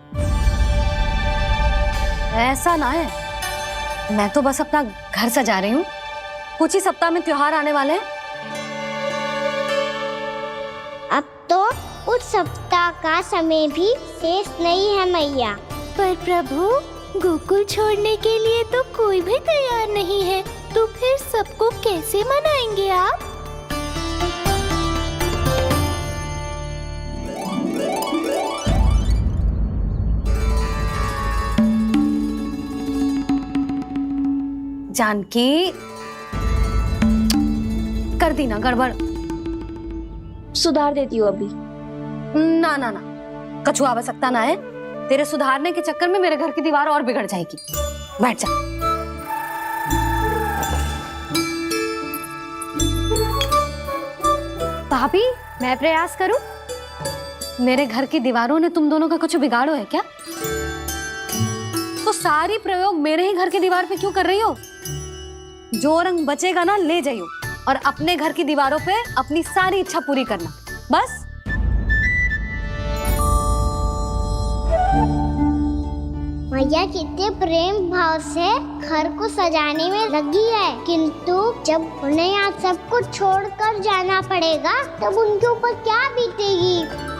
ऐसा ना है, मैं तो बस अपना घर सजा रही हूँ। कुछ ही सप्ताह में त्योहार आने वाले हैं। अब तो उस सप्ताह का समय भी शेष नहीं है मैया। पर प्रभु, गोकुल छोड़ने के लिए तो कोई भी तैयार नहीं है, तो फिर सबको कैसे मनाएंगे आप? जानकी, कर दी ना गड़बड़। सुधार देती हूँ अभी। ना ना ना, कछु आवश्यकता ना है। तेरे सुधारने के चक्कर में मेरे घर की दीवार और बिगड़ जाएगी। बैठ जा। भाभी, मैं प्रयास करूं? मेरे घर की दीवारों ने तुम दोनों का कुछ बिगाड़ो है क्या? तो सारी प्रयोग मेरे ही घर की दीवार पे क्यों कर रही हो? जो रंग बचेगा ना ले जाइयो और अपने घर की दीवारों पे अपनी सारी इच्छा पूरी करना, बस। मैया कितने प्रेम भाव से घर को सजाने में लगी है, किंतु जब उन्हें यहाँ सब कुछ छोड़कर जाना पड़ेगा तब उनके ऊपर क्या बीतेगी?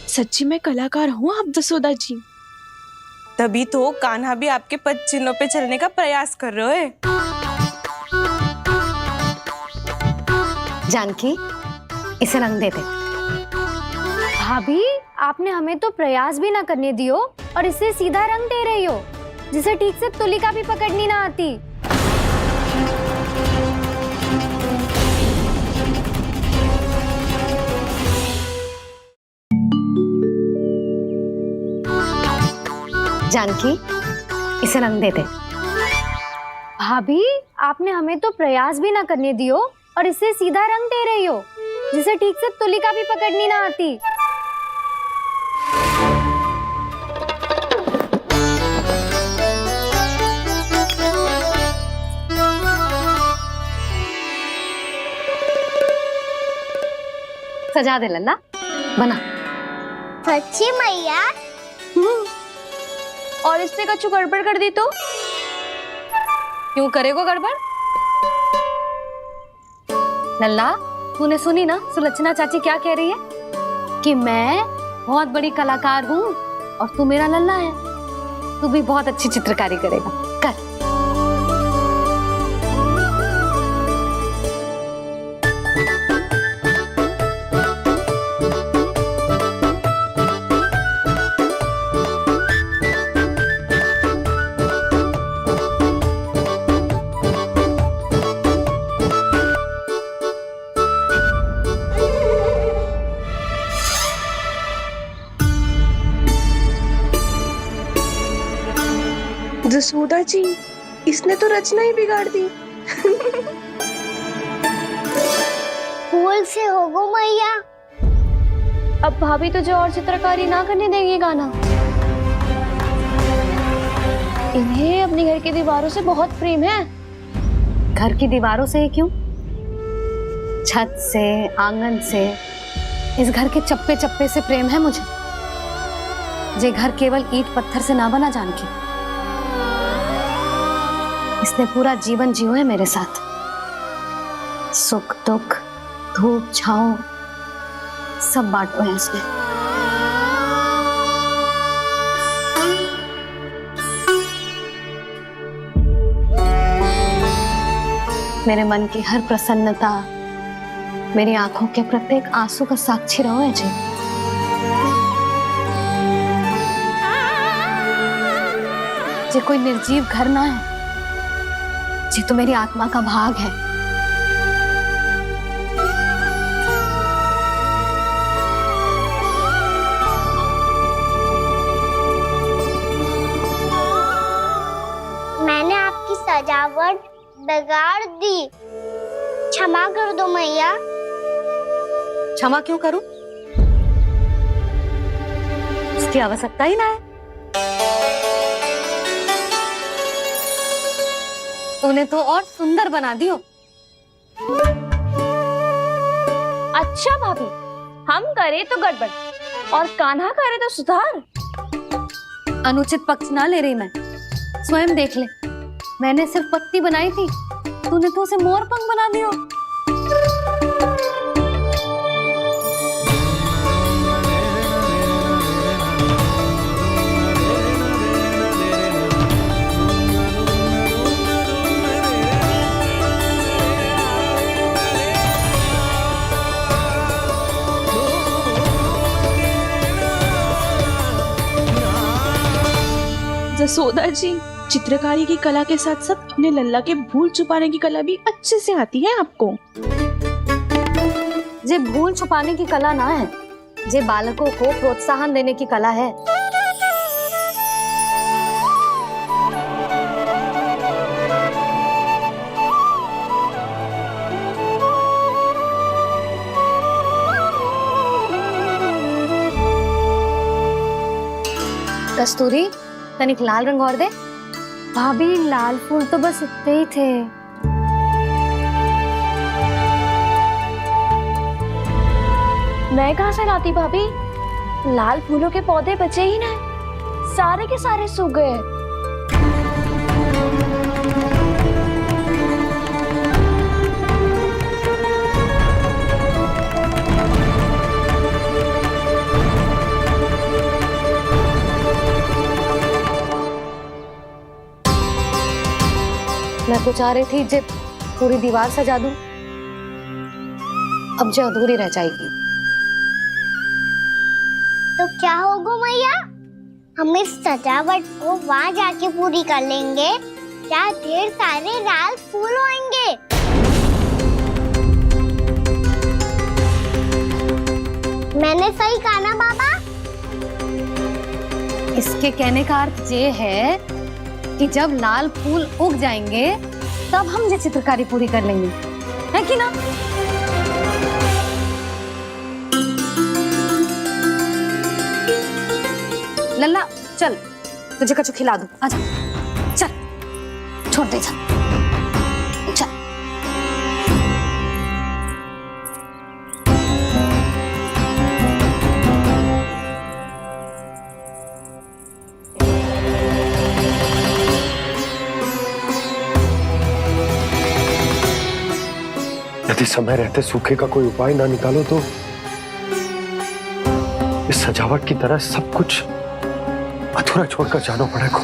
सच्ची में कलाकार हूँ आप जसोदा जी। तभी तो कान्हा भी आपके पद चिन्हों पे चलने का प्रयास कर रहे हैं। जानकी, इसे रंग दे दे। भाभी, आपने हमें तो प्रयास भी ना करने दियो और इसे सीधा रंग दे रही हो, जिसे ठीक से तुलिका भी पकड़नी ना आती। जानकी, इसे रंग दे दे। भाभी, आपने हमें तो प्रयास भी ना करने दियो और इसे सीधा रंग दे रही हो, जिसे ठीक से तुलिका भी पकड़नी ना आती। सजा दे लल्ला, बना। सच्ची मैया? और इसने कछु गड़बड़ कर दी तो? क्यों करेगो गड़बड़? लल्ला, तूने सुनी ना सुलक्षणा चाची क्या कह रही है? कि मैं बहुत बड़ी कलाकार हूँ और तू मेरा लल्ला है। तू भी बहुत अच्छी चित्रकारी करेगा, कर। जसोदा जी, इसने तो रचना ही बिगाड़ दी। फूल से होगो मैया। अब भाभी तुझे और चित्रकारी ना करने देंगी गाना। इन्हें अपने घर की दीवारों से बहुत प्रेम है। घर की दीवारों से क्यों? छत से, आंगन से, इस घर के चप्पे चप्पे से प्रेम है मुझे। ये घर केवल ईंट पत्थर से ना बना जानकी। इसने पूरा जीवन जियो है मेरे साथ। सुख दुख, धूप छांव सब बांटो है इसने। मेरे मन की हर प्रसन्नता, मेरी आंखों के प्रत्येक आंसू का साक्षी रहो है जी। ये कोई निर्जीव घर ना है, ये तो मेरी आत्मा का भाग है। मैंने आपकी सजावट बिगाड़ दी। क्षमा कर दो मैया। क्षमा क्यों करूं? उसकी आवश्यकता ही ना है। तूने तो और सुंदर बना दियो। अच्छा भाभी, हम करे तो गड़बड़ और कान्हा करे तो सुधार। अनुचित पक्ष ना ले रही मैं, स्वयं देख ले। मैंने सिर्फ पत्ती बनाई थी, तूने तो उसे मोर पंख बना दियो। जसोदा जी, चित्रकारी की कला के साथ साथ अपने लल्ला के भूल छुपाने की कला भी अच्छे से आती है आपको। जे भूल छुपाने की कला ना है, जे बालकों को प्रोत्साहन देने की कला है। कस्तूरी, तनिक लाल रंग और दे। भाभी, लाल फूल तो बस इतने ही थे। मैं कहाँ से लाती भाभी? लाल फूलों के पौधे बचे ही ना, सारे के सारे सूख गए। मैं तो चाह रही थी जे पूरी दीवार सजा दूं, अब जो अधूरी रह जाएगी। तो क्या होगा मैया? हम इस सजावट को वहाँ जाके पूरी कर लेंगे, क्या ढेर सारे लाल फूल होंगे। मैंने सही कहा ना बाबा? इसके कहने का अर्थ ये है कि जब लाल फूल उग जाएंगे तब हम ये चित्रकारी पूरी कर लेंगे, है कि ना? लल्ला चल, तुझे कछु खिला दूं, आजा। चल, छोड़ दे, चल चल। यदि समय रहते सूखे का कोई उपाय ना निकालो तो इस सजावट की तरह सब कुछ अधूरा छोड़कर जाना पड़ेगा।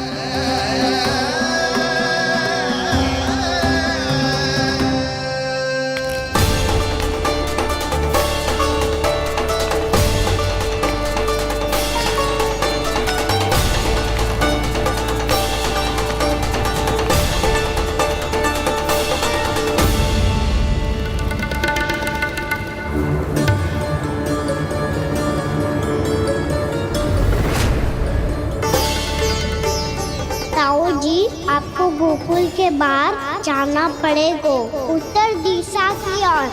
आपको गोकुल के बाहर जाना पड़ेगा, उत्तर दिशा की ओर।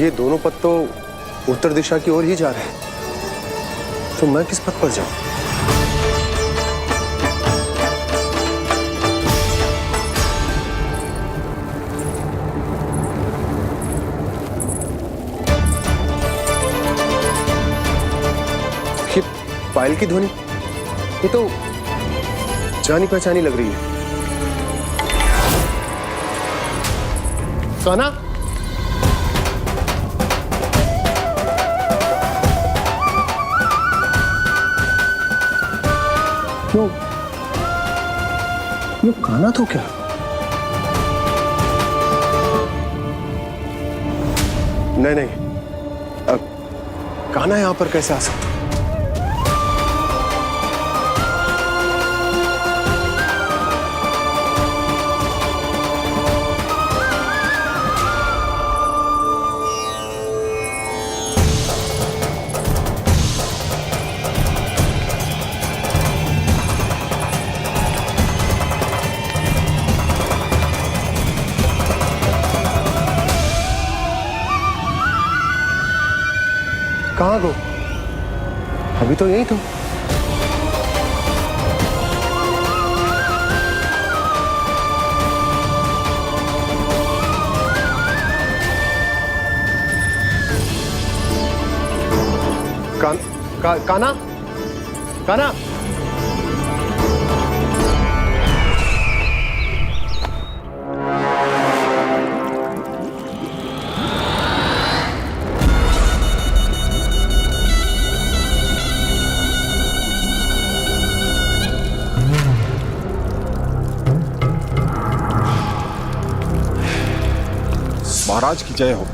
ये दोनों पथ तो उत्तर दिशा की ओर ही जा रहे हैं, तो मैं किस पथ पर जाऊं? पायल की ध्वनि, ये तो जानी पहचानी लग रही है। कान्हा, ये कान्हा तो क्या? नहीं, कान्हा यहां पर कैसे आ सकता? कहाँ गो? अभी तो यही तो। काना काना महाराज की जय हो।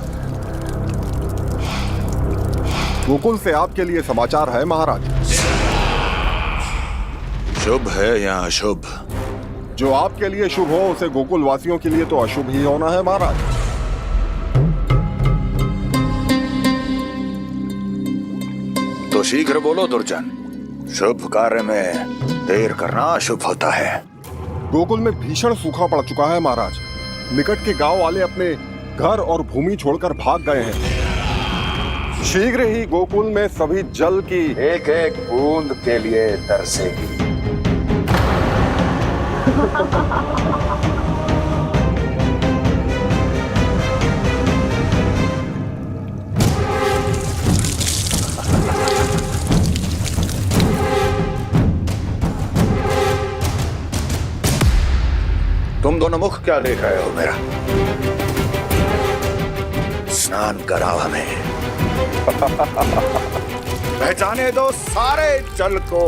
गोकुल से आपके लिए समाचार है महाराज। शुभ है या अशुभ? जो आपके लिए शुभ हो उसे गोकुल वासियों के लिए तो अशुभ ही होना है महाराज। तो शीघ्र बोलो दुर्जन, शुभ कार्य में देर करना अशुभ होता है। गोकुल में भीषण सूखा पड़ चुका है महाराज। निकट के गांव वाले अपने घर और भूमि छोड़कर भाग गए हैं। शीघ्र ही गोकुल में सभी जल की एक एक बूंद के लिए तरसेगी। तुम दोनों मुख क्या देख रहे हो मेरा? स्नान कराओ हमें। पहचाने दो सारे जल को।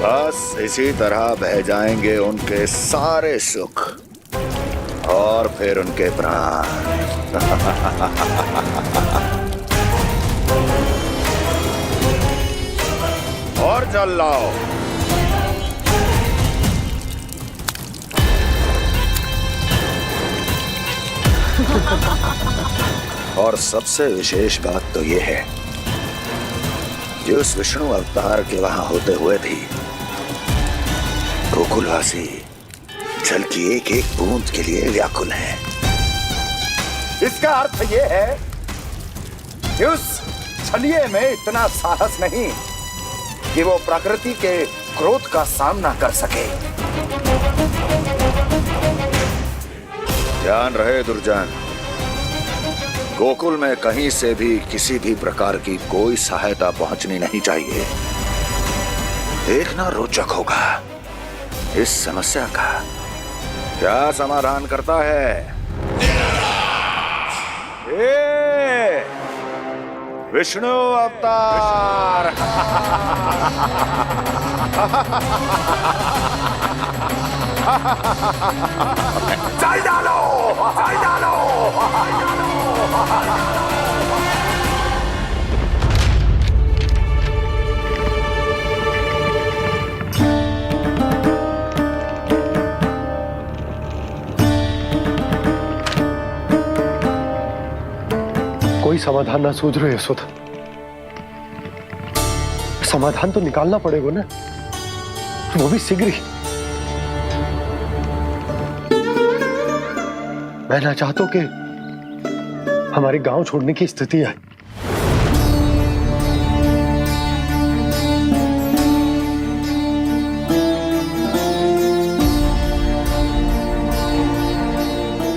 बस इसी तरह बह जाएंगे उनके सारे सुख और फिर उनके प्राण। और जल लाओ। और सबसे विशेष बात तो यह है कि उस विष्णु अवतार के वहां होते हुए भी गोकुलवासी जल की एक एक बूंद के लिए व्याकुल हैं। इसका अर्थ यह है कि उस छलिए में इतना साहस नहीं कि वो प्रकृति के क्रोध का सामना कर सके। ध्यान रहे दुर्जन, गोकुल में कहीं से भी किसी भी प्रकार की कोई सहायता पहुंचनी नहीं चाहिए। देखना रोचक होगा इस समस्या का क्या समाधान करता है। विष्णु अवतार। जल डालो, जल डालो। कोई समाधान ना सूझ रहे यशोदा। समाधान तो निकालना पड़ेगा ना, वो भी शीघ्र ही। मैं ना चाहता कि हमारे गांव छोड़ने की स्थिति आए।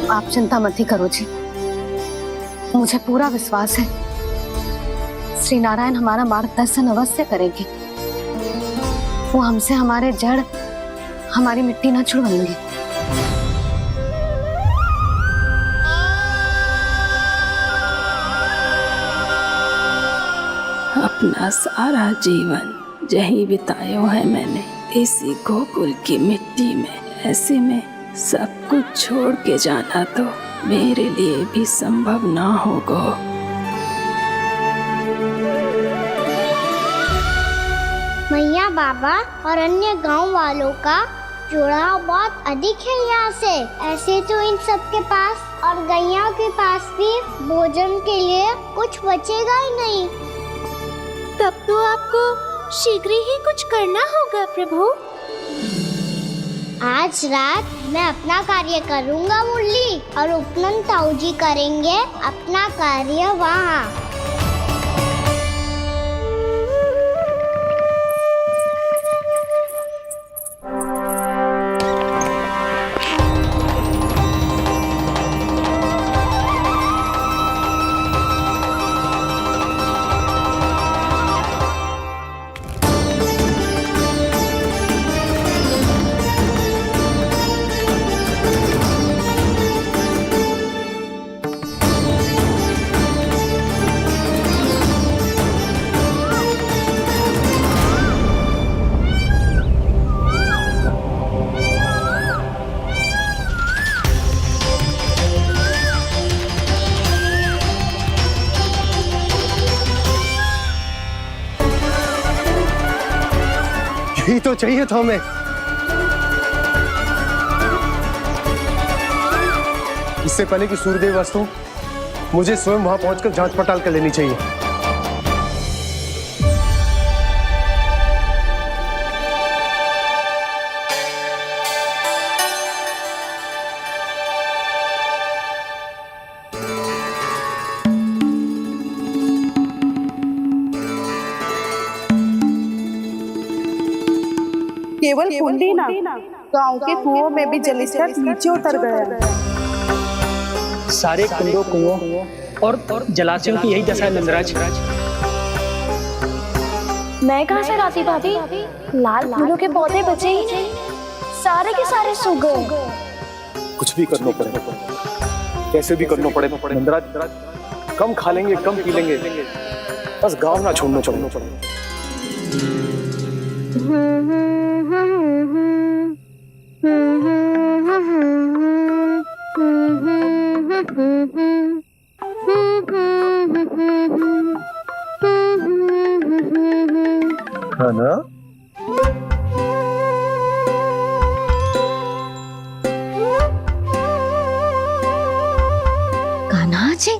आप चिंता मत ही करो जी, मुझे पूरा विश्वास है श्री नारायण हमारा मार्गदर्शन अवश्य करेंगे। वो हमसे हमारे जड़, हमारी मिट्टी न छुड़वाएंगे। अपना सारा जीवन यही बितायो है मैंने, इसी गोकुल की मिट्टी में। ऐसे में सब कुछ छोड़ के जाना तो मेरे लिए भी संभव ना होगा। मैया बाबा और अन्य गांव वालों का जुड़ाव बहुत अधिक है यहाँ से। ऐसे तो इन सब के पास और गैया के पास भी भोजन के लिए कुछ बचेगा ही नहीं। तब तो आपको शीघ्र ही कुछ करना होगा प्रभु। आज रात मैं अपना कार्य करूंगा मुरली, और उपनंद ताऊ जी करेंगे अपना कार्य वहाँ। यही तो चाहिए था हमें। इससे पहले कि सूर्यदेव वस्तु, मुझे स्वयं वहां पहुंचकर जांच पड़ताल कर लेनी चाहिए। केवल कुंडी ना, गांव के कुओं में भी जलस्तर नीचे उतर गया। सारे कुंडों, कुओं और जलाशयों की यही दशा है नंदराज। मैं कहाँ से लाती भाभी? लाल फूलों के पौधे बचे ही नहीं, सारे के सारे सूख गए। कुछ भी करना पड़े, कैसे भी करना पड़े नंदराज। कम खा लेंगे, कम पी लेंगे, बस गांव ना छोड़ना चाहिए। है ना? कान्हा जी,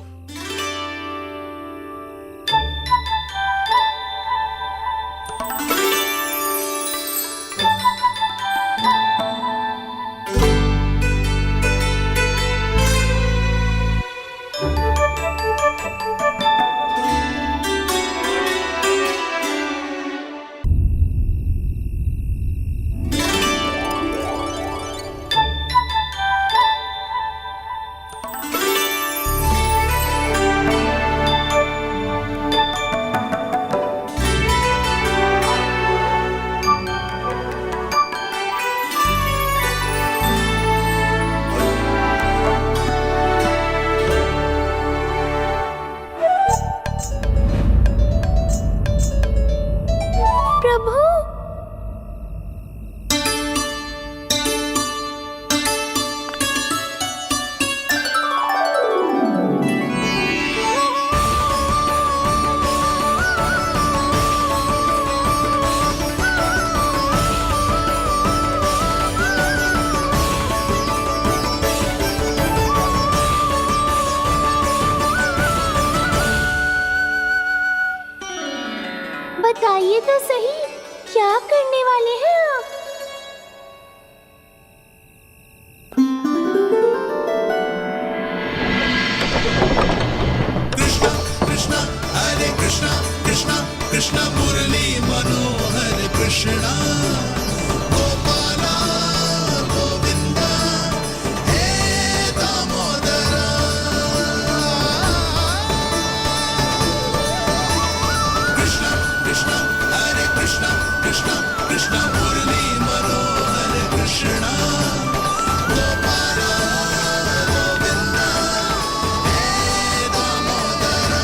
बताइए तो सही, क्या करने वाले हैं आप? कृष्णा कृष्णा हरे कृष्णा, कृष्णा कृष्णा मुरली मनोहर कृष्णा, गोपाला गोविंदा हे दामोदरा। कृष्णा कृष्णा हरे कृष्णा, कृष्णा कृष्णा मुरली मनोहर कृष्णा, गोपाला गोविंदा हे दामोदरा।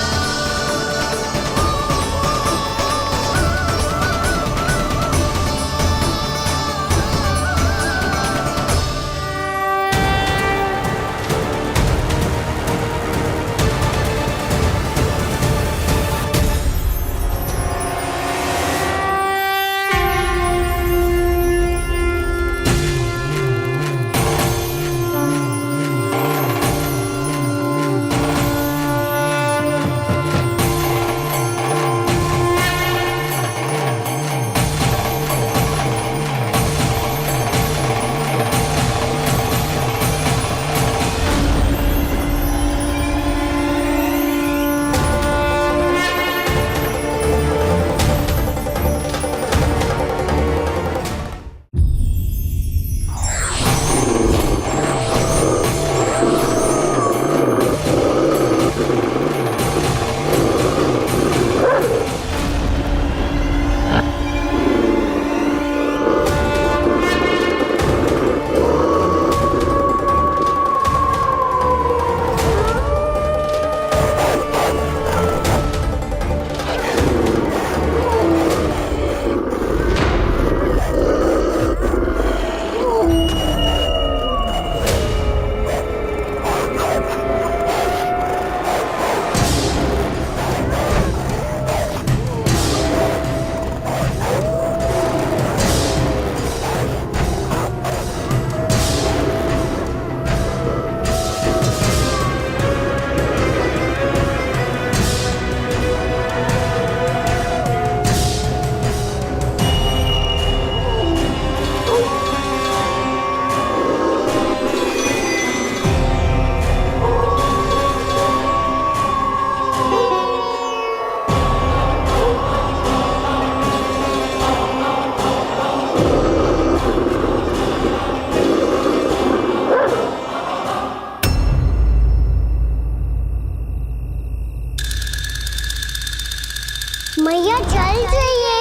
मैया चल जाइए।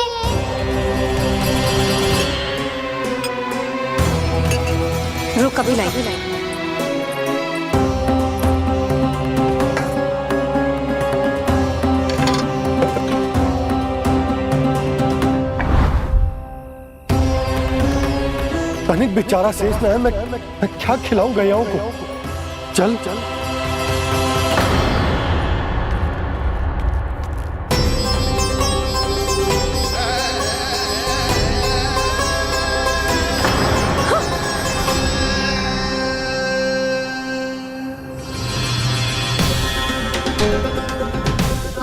रुक अभी लाई। तनिक बेचारा शेष न है, मैं क्या खिलाऊं गयाओं को। चल चल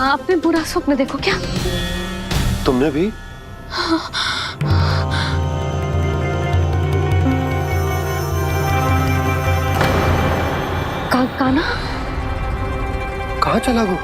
आपने बुरा स्वप्न देखो क्या? तुमने भी? काना कहाँ चला वो?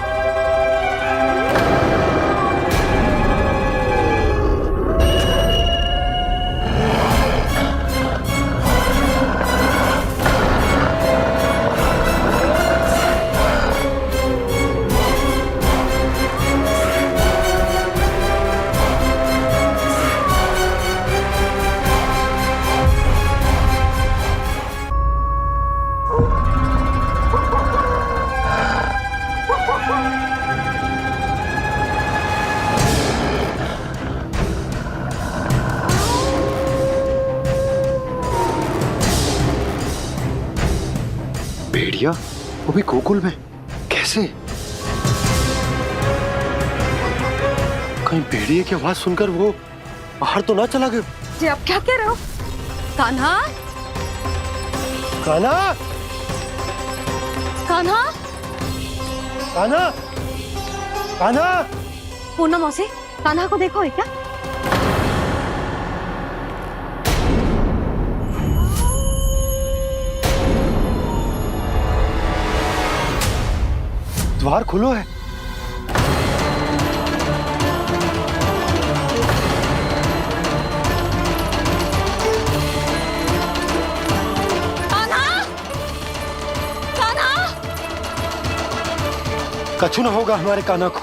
भेड़िया वो भी गोकुल में कैसे? कहीं भेड़िए की आवाज सुनकर वो बाहर तो ना चला गया? जी आप क्या कह रहे हो? कान्हा कान्हा कान्हा कान्हा कान्हा पूनम मौसी, कान्हा को देखो है क्या? द्वार खुलो है। कछु ना होगा हमारे कान्हा को।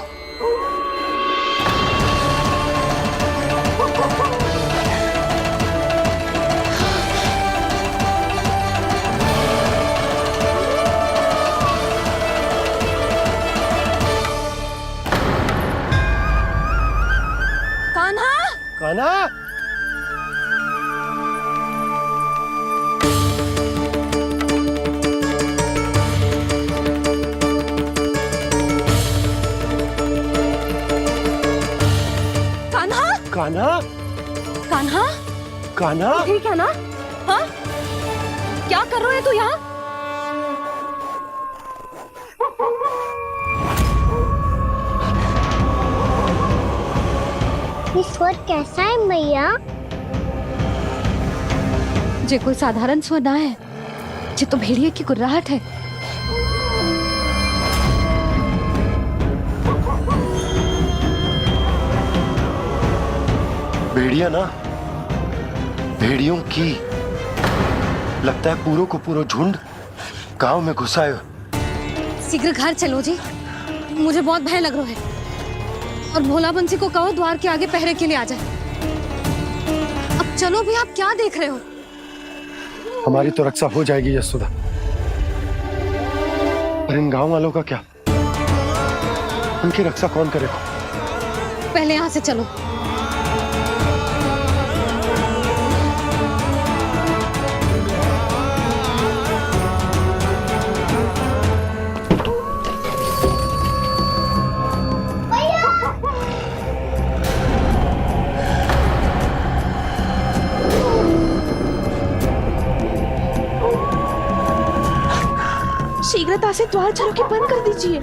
कान्हा कान्हा कान्हा कान्हा ठीक है ना? हाँ क्या कर रहे हो तू यहाँ? ये स्वर कैसा है मैया? जे कोई साधारण स्वर ना है, जे तो भेड़िए की गुर्राहट है। भेड़िया ना, भेड़ियों की लगता है पूरो को पूरो झुंड गांव में घुसा है। शीघ्र घर चलो जी, मुझे बहुत भय लग रहा है। और भोला बंसी को कहो द्वार के आगे पहरे के लिए आ जाए। अब चलो भी, आप क्या देख रहे हो? हमारी तो रक्षा हो जाएगी यशोदा, पर इन गांव वालों का क्या? उनकी रक्षा कौन करेगा? पहले यहाँ से चलो। शीघ्रता से द्वार चलो के बंद कर दीजिए।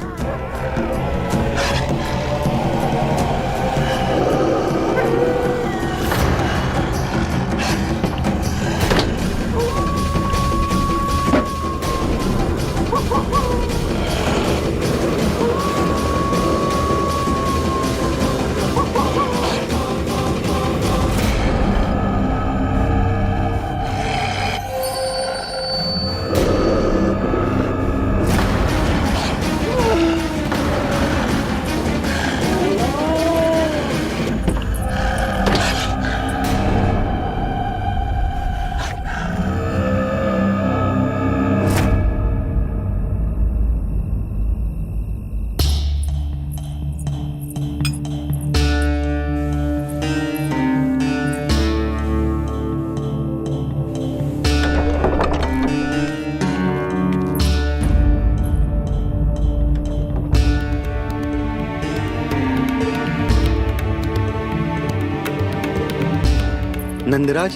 नंदराज,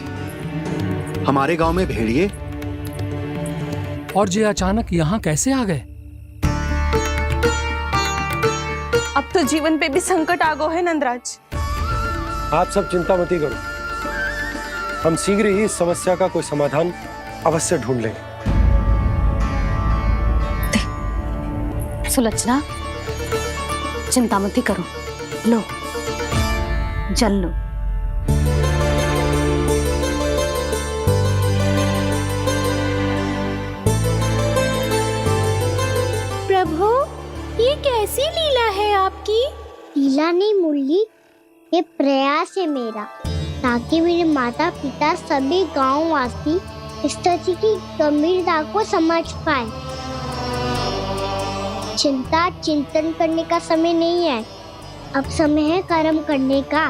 हमारे गांव में भेड़िए और ये अचानक यहाँ कैसे आ गए? अब तो जीवन पे भी संकट आ गो है नंदराज। आप सब चिंता मत करो, हम शीघ्र ही इस समस्या का कोई समाधान अवश्य ढूंढ लेंगे। सुलक्षणा, चिंता मत करो, लो जल लो। प्रभु, ये कैसी लीला है आपकी? लीला नहीं मुरली, ये प्रयास है मेरा, ताकि मेरे माता पिता सभी गांव वासी इस स्थिति की गंभीरता को समझ पाए। चिंता चिंतन करने का समय नहीं है, अब समय है कर्म करने का,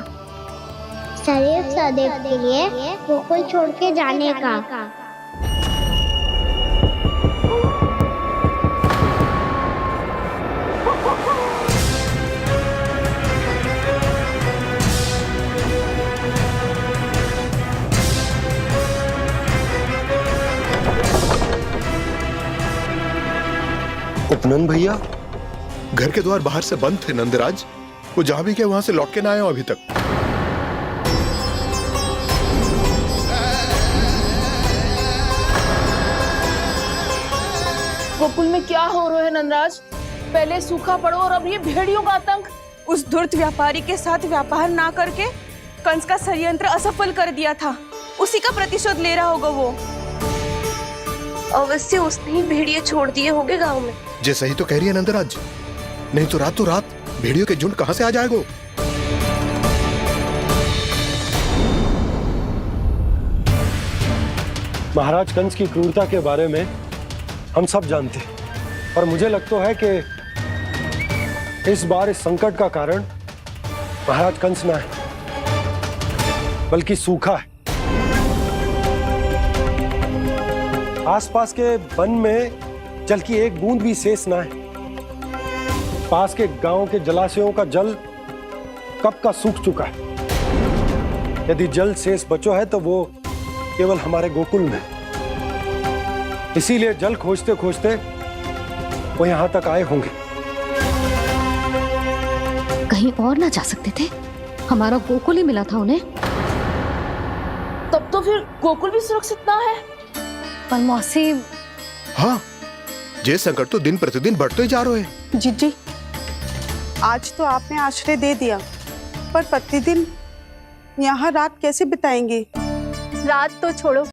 सदैव सदैव के लिए गोकुल छोड़ के जाने का। उपनंद भैया, घर के द्वार बाहर से बंद थे नंदराज, वो जहां भी गए वहां से लौट के ना आए हो अभी तक। गोकुल में क्या हो रहा है नंदराज? पहले सूखा पड़ो और अब ये भेड़ियों का आतंक। उस धूर्त व्यापारी के साथ व्यापार ना करके कंस का षड्यंत्र असफल कर दिया था, उसी का प्रतिशोध ले रहा होगा वो। अवश्य उसने ही भेड़िए छोड़ दिए होंगे गांव में। जैसा ही तो कह रही है नंदराज, नहीं तो रात भेड़ियों के झुंड कहां से आ जाएगा? महाराज कंस की क्रूरता के बारे में हम सब जानते हैं, और मुझे लगता है कि इस बार इस संकट का कारण महाराज कंस ना है, बल्कि सूखा है। आसपास के वन में जल की एक बूंद भी शेष ना है। पास के गांव के जलाशयों का जल कब का सूख चुका है। यदि जल शेष बचो है तो वो केवल हमारे गोकुल में। इसीलिए जल खोजते खोजते वो यहां तक आए होंगे। कहीं और ना जा सकते थे? हमारा गोकुल ही मिला था उन्हें। तब तो फिर गोकुल भी सुरक्षित ना है। पर मौसी, हाँ, ये संकट तो दिन प्रतिदिन बढ़ते जा रहे हैं। जीजी, आज तो आपने आश्रय दे दिया, पर प्रतिदिन यहाँ रात कैसे बिताएंगे? रात तो छोड़ो,